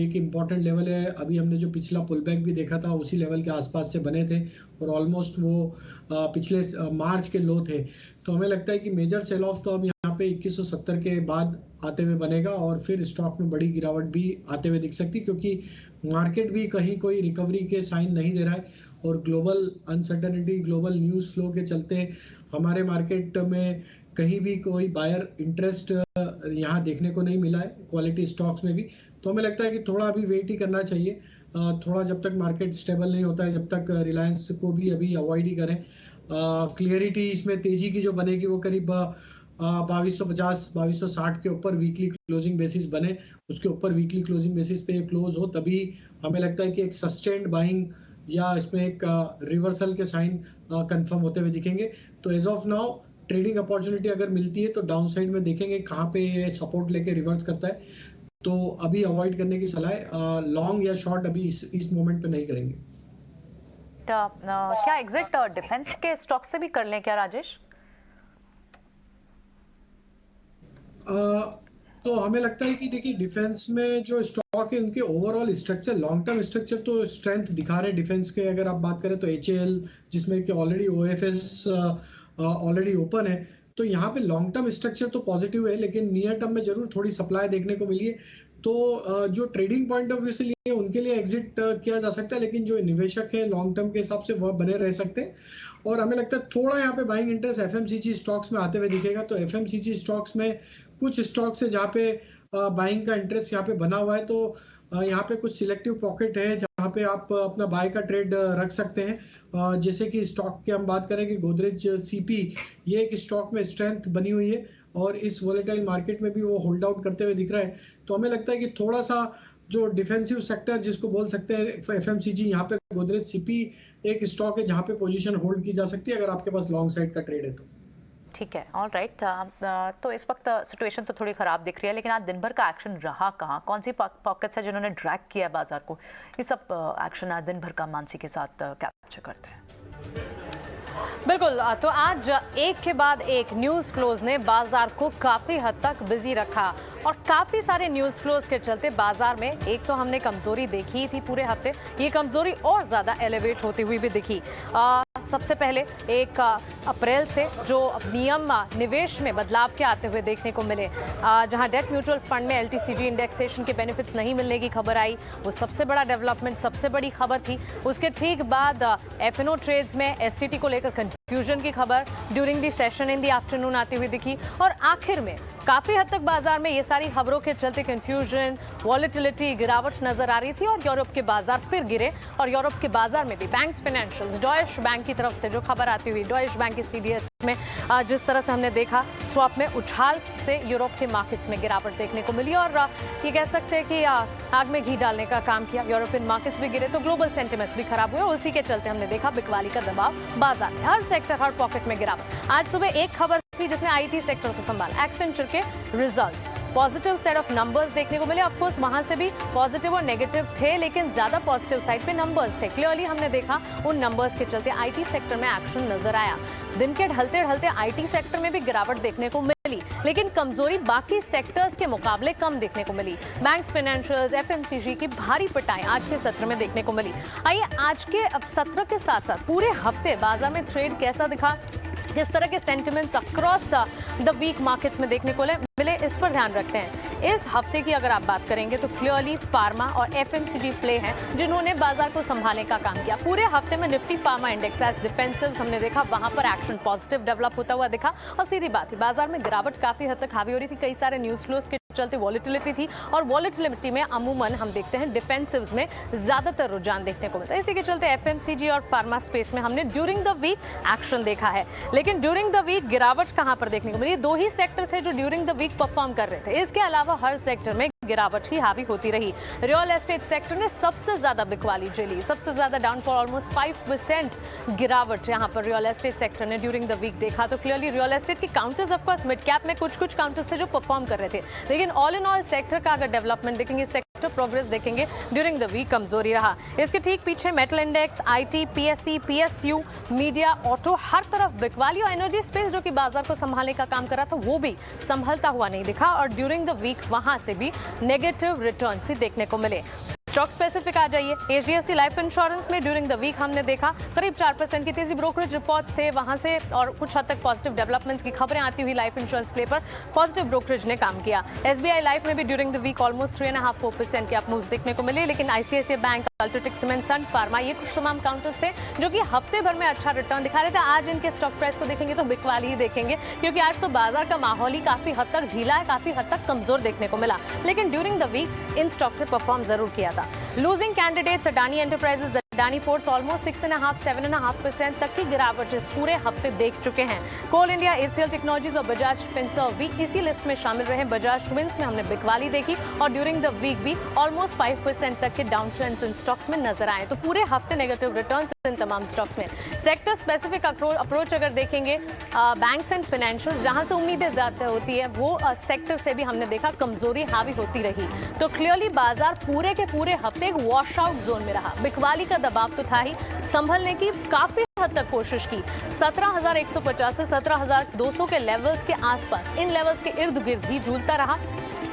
एक इम्पॉर्टेंट लेवल है। अभी हमने जो पिछला पुल बैक भी देखा था उसी लेवल के आसपास से बने थे और ऑलमोस्ट वो पिछले मार्च के लो थे। तो हमें लगता है कि मेजर सेल ऑफ तो अब यहाँ पे 2170 के बाद आते हुए बनेगा और फिर स्टॉक में बड़ी गिरावट भी आते हुए दिख सकती है, क्योंकि मार्केट भी कहीं कोई रिकवरी के साइन नहीं दे रहा है और global uncertainty, global news flow के चलते हमारे मार्केट में कहीं भी कोई बायर इंटरेस्ट यहाँ देखने को नहीं मिला है क्वालिटी स्टॉक्स में भी। तो हमें लगता है कि थोड़ा अभी वेट ही करना चाहिए, थोड़ा जब तक मार्केट स्टेबल नहीं होता है, जब तक रिलायंस को भी अभी अवॉइड ही करें। क्लियरिटी इसमें तेजी की जो बनेगी वो करीब 2250 2260 के ऊपर वीकली क्लोजिंग बेसिस बने, उसके ऊपर वीकली क्लोजिंग बेसिस पे क्लोज हो, तभी हमें लगता है कि एक सस्टेन्ड बाइंग या इसमें एक रिवर्सल के साइन कंफर्म होते हुए दिखेंगे। तो as of now trading opportunity अगर मिलती है तो डाउन साइड में देखेंगे कहाँ पे ये सपोर्ट लेके रिवर्स करता है, तो अभी अवॉइड करने की सलाह है। लॉन्ग या शॉर्ट अभी इस मोमेंट पे नहीं करेंगे। क्या एग्जिट डिफेंस के स्टॉक से भी कर लें क्या राजेश? तो हमें लगता है कि देखिए डिफेंस में जो स्टॉक है उनके overall structure, long term structure तो स्ट्रेंथ दिखा रहे हैं डिफेंस के। अगर आप बात करें तो HAL जिसमें कि ऑलरेडी OFS ऑलरेडी ओपन है, तो यहाँ पे लॉन्ग टर्म स्ट्रक्चर तो पॉजिटिव है, लेकिन नियर टर्म में जरूर थोड़ी सप्लाई देखने को मिली है। तो जो ट्रेडिंग पॉइंट ऑफ व्यू से लिए उनके लिए एग्जिट किया जा सकता है, लेकिन जो निवेशक है लॉन्ग टर्म के हिसाब से वह बने रह सकते हैं। और हमें लगता है थोड़ा यहाँ पे बाइंग इंटरेस्ट FMCG स्टॉक्स में आते हुए दिखेगा। तो FMCG स्टॉक्स में कुछ स्टॉक्स है जहाँ पे बाइंग का इंटरेस्ट यहाँ पे बना हुआ है, तो यहाँ पे कुछ सिलेक्टिव पॉकेट है जहाँ पे आप अपना बाय का ट्रेड रख सकते हैं। जैसे कि स्टॉक की हम बात करें कि गोदरेज CP, ये एक स्टॉक में स्ट्रेंथ बनी हुई है और इस वोलेटाइल मार्केट में भी वो होल्ड आउट करते हुए दिख रहा है। तो हमें लगता है कि थोड़ा सा जो डिफेंसिव सेक्टर जिसको बोल सकते हैं FMCG, यहाँ पे गोदरेज CP एक स्टॉक है जहाँ पे पोजीशन होल्ड की जा सकती है अगर आपके पास लॉन्ग साइड का ट्रेड है तो। ठीक है, ऑल राइट। तो इस वक्त सिचुएशन तो थोड़ी ख़राब दिख रही है, लेकिन आज दिन भर का एक्शन रहा कहाँ? कौन सी पॉकेट्स है जिन्होंने ड्रैग किया है बाजार को? ये सब एक्शन आज दिन भर का मानसी के साथ कैप्चर करते हैं। बिल्कुल, तो आज एक के बाद एक न्यूज़ फ्लोज ने बाजार को काफ़ी हद तक बिजी रखा और काफ़ी सारे न्यूज़ फ्लोज के चलते बाजार में एक तो हमने कमजोरी देखी थी पूरे हफ्ते, ये कमजोरी और ज़्यादा एलिवेट होती हुई भी दिखी। सबसे पहले 1 अप्रैल से जो नियम निवेश में बदलाव के आते हुए देखने को मिले, जहां डेट म्यूचुअल फंड में LTCG इंडेक्सेशन के बेनिफिट्स नहीं मिलने की खबर आई, वो सबसे बड़ा डेवलपमेंट, सबसे बड़ी खबर थी। उसके ठीक बाद F&O ट्रेड्स में STT को लेकर कंफ्यूजन की खबर during the session in the afternoon आती हुई दिखी और आखिर में काफी हद तक बाजार में ये सारी खबरों के चलते कंफ्यूजन, वॉलेटिलिटी, गिरावट नजर आ रही थी और यूरोप के बाजार फिर गिरे और यूरोप के बाजार में भी बैंक्स फाइनेंशियल्स, डॉयश बैंक की तरफ से जो खबर आती हुई, डॉयश बैंक के CDS में जिस तरह से हमने देखा स्वैप में उछाल से यूरोप के मार्केट्स में गिरावट देखने को मिली और ये कह सकते हैं कि आग में घी डालने का काम किया। यूरोपियन मार्केट्स भी गिरे तो ग्लोबल सेंटिमेंट्स भी खराब हुए और उसी के चलते हमने देखा बिकवाली का दबाव बाजार में, हर सेक्टर, हर पॉकेट में गिरावट। आज सुबह एक खबर थी जिसने IT सेक्टर को संभाला, एक्सेंचर के results, positive set of numbers देखने को मिले। ऑफ कोर्स वहां से भी पॉजिटिव और नेगेटिव थे, लेकिन ज्यादा पॉजिटिव साइड पे नंबर्स थे। क्लियरली हमने देखा उन नंबर्स के चलते IT सेक्टर में एक्शन नजर आया। दिन के ढलते ढलते IT सेक्टर में भी गिरावट देखने को मिली, लेकिन कमजोरी बाकी सेक्टर्स के मुकाबले कम देखने को मिली। बैंक्स, फाइनेंशियल्स, FMCG की भारी पिटाई आज के सत्र में देखने को मिली। आइए आज के सत्र के साथ साथ पूरे हफ्ते बाजार में ट्रेड कैसा दिखा, किस तरह के sentiments across the week markets में देखने को मिले, इस पर ध्यान रखते हैं। इस हफ्ते की अगर आप बात करेंगे तो क्लियरली फार्मा और FMCG प्ले हैं जिन्होंने बाजार को संभालने का काम किया। पूरे हफ्ते में Nifty pharma index as defensive हमने देखा, वहां पर एक्शन पॉजिटिव डेवलप होता हुआ दिखा और सीधी बात है बाजार में गिरावट काफी हद तक हावी हो रही थी। कई सारे न्यूज फ्लोज के चलते वॉलेटिलिटी थी और वॉलेटिलिटी में अमूमन हम देखते हैं डिफेंसिव्स में ज्यादातर रुझान देखने को मिलता है। इसी के चलते FMCG और फार्मा स्पेस में हमने ड्यूरिंग द वीक एक्शन देखा है, लेकिन ड्यूरिंग द वीक गिरावट कहां पर देखने को मिली? 2 ही सेक्टर थे जो ड्यूरिंग द वीक परफॉर्म कर रहे थे, इसके अलावा हर सेक्टर में गिरावट ही हावी होती रही। रियल एस्टेट सेक्टर ने सबसे ज्यादा बिकवाली झेली, सबसे ज्यादा डाउनफॉल, ऑलमोस्ट 5% गिरावट यहां पर रियल एस्टेट सेक्टर ने ड्यूरिंग द वीक देखा। तो क्लियरली रियल एस्टेट के counters of course mid cap में कुछ काउंटर्स थे जो परफॉर्म कर रहे थे, लेकिन ऑल इन ऑल सेक्टर का अगर डेवलपमेंट देखेंगे, सेक्टर प्रोग्रेस देखेंगे, ड्यूरिंग द वीक कमजोरी रहा। इसके ठीक पीछे metal index, IT, PSE, PSU, media, auto, हर तरफ बिकवाली और एनर्जी स्पेस जो कि बाजार को संभालने का काम कर रहा था वो भी संभलता हुआ नहीं दिखा और ड्यूरिंग द वीक वहां से भी नेगेटिव रिटर्न ही देखने को मिले। स्टॉक स्पेसिफिक आ जाइए, HDFC लाइफ इंश्योरेंस में ड्यूरिंग द वीक हमने देखा करीब 4% की तेजी, ब्रोकरेज रिपोर्ट्स थे वहां से और कुछ हद तक पॉजिटिव डेवलपमेंट्स की खबरें आती हुई लाइफ इंश्योरेंस प्ले पर पॉजिटिव ब्रोकरेज ने काम किया। SBI लाइफ में भी ड्यूरिंग द वीक ऑलमोस्ट 3.5-4% के अप मूव्स देखने को मिले, लेकिन ICICI बैंक, अल्ट्राटेक सीमेंट, सन फार्मा ये कुछ तमाम काउंटर्स थे जो कि हफ्ते भर में अच्छा रिटर्न दिखा रहे थे। आज इनके स्टॉक प्राइस को देखेंगे तो बिकवाली ही देखेंगे, क्योंकि आज तो बाजार का माहौल ही काफी हद तक ढीला है, काफी हद तक कमजोर देखने को मिला, लेकिन during the week in stock से परफॉर्म जरूर किया था। Losing candidates Adani Enterprises, Adani Ports almost 6.5-7.5% तक की गिरावट इस पूरे हफ्ते देख चुके हैं। कोल इंडिया, HCL टेक्नोलॉजीज और बजाज फिनसर्व भी इसी लिस्ट में शामिल रहे। बजाज ट्विंस में हमने बिकवाली देखी और ड्यूरिंग द वीक भी ऑलमोस्ट 5% तक के डाउन ट्रेंड्स इन स्टॉक्स में नजर आए। तो पूरे हफ्ते नेगेटिव रिटर्न्स इन तमाम स्टॉक्स में। सेक्टर स्पेसिफिक अप्रोच अगर देखेंगे, बैंक्स एंड फाइनेंशियल जहां से उम्मीदें ज्यादा होती है वो सेक्टर से भी हमने देखा कमजोरी हावी होती रही। तो क्लियरली बाजार पूरे के पूरे हफ्ते एक वॉश आउट जोन में रहा। बिकवाली का दबाव तो था ही, संभलने की काफी हद तक कोशिश की। 17,150 से 17,200 के लेवल्स के आसपास, इन लेवल्स के इर्द गिर्द ही झूलता रहा।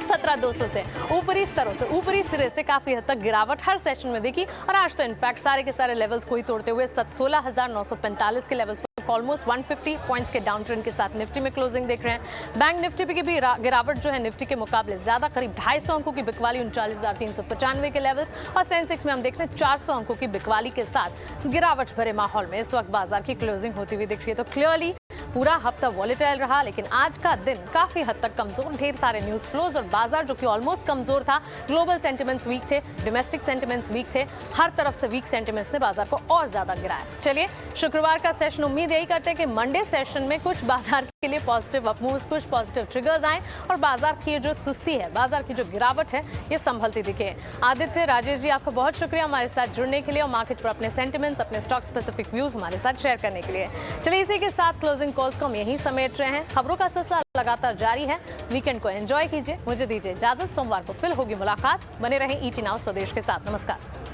17,200 से ऊपरी स्तरों से, ऊपरी सिरे से काफी हद तक गिरावट हर सेशन में देखी और आज तो इनफैक्ट सारे के सारे लेवल्स को ही तोड़ते हुए 16,945 के लेवल्स ऑलमोस्ट 150 पॉइंट्स के डाउन ट्रेंड के साथ निफ्टी में क्लोजिंग देख रहे हैं। बैंक निफ्टी की भी गिरावट जो है निफ्टी के मुकाबले ज्यादा, करीब 250 अंकों की बिकवाली 39,395 के लेवल्स और सेंसेक्स में हम देख रहे हैं 400 अंकों की बिकवाली के साथ गिरावट भरे माहौल में इस वक्त बाजार की क्लोजिंग होती हुई दिख रही है। तो क्लियरली पूरा हफ्ता वॉलेटाइल रहा, लेकिन आज का दिन काफी हद तक कमजोर, ढेर सारे न्यूज फ्लोज और बाजार जो कि ऑलमोस्ट कमजोर था। ग्लोबल सेंटिमेंट्स वीक थे, डोमेस्टिक सेंटिमेंट्स वीक थे, हर तरफ से वीक सेंटिमेंट्स ने बाजार को और ज्यादा गिराया। चलिए शुक्रवार का सेशन, उम्मीद यही करते हैं कि मंडे सेशन में कुछ बाजार के लिए पॉजिटिव अपमूव्स, कुछ पॉजिटिव ट्रिगर्स आए और बाजार की जो सुस्ती है, बाजार की जो गिरावट है, ये संभलती दिखे। आदित्य, राजेश जी, आपका बहुत शुक्रिया हमारे साथ जुड़ने के लिए और मार्केट पर अपने सेंटिमेंट्स, अपने स्टॉक स्पेसिफिक व्यूज हमारे साथ शेयर करने के लिए। चलिए इसी के साथ क्लोजिंग कॉल्स को हम यहीं समेट रहे हैं। खबरों का सिलसिला लगातार जारी है, वीकेंड को एंजॉय कीजिए। मुझे दीजिए इजाजत, सोमवार को फिर होगी मुलाकात। बने रहें ET Now स्वदेश के साथ। नमस्कार।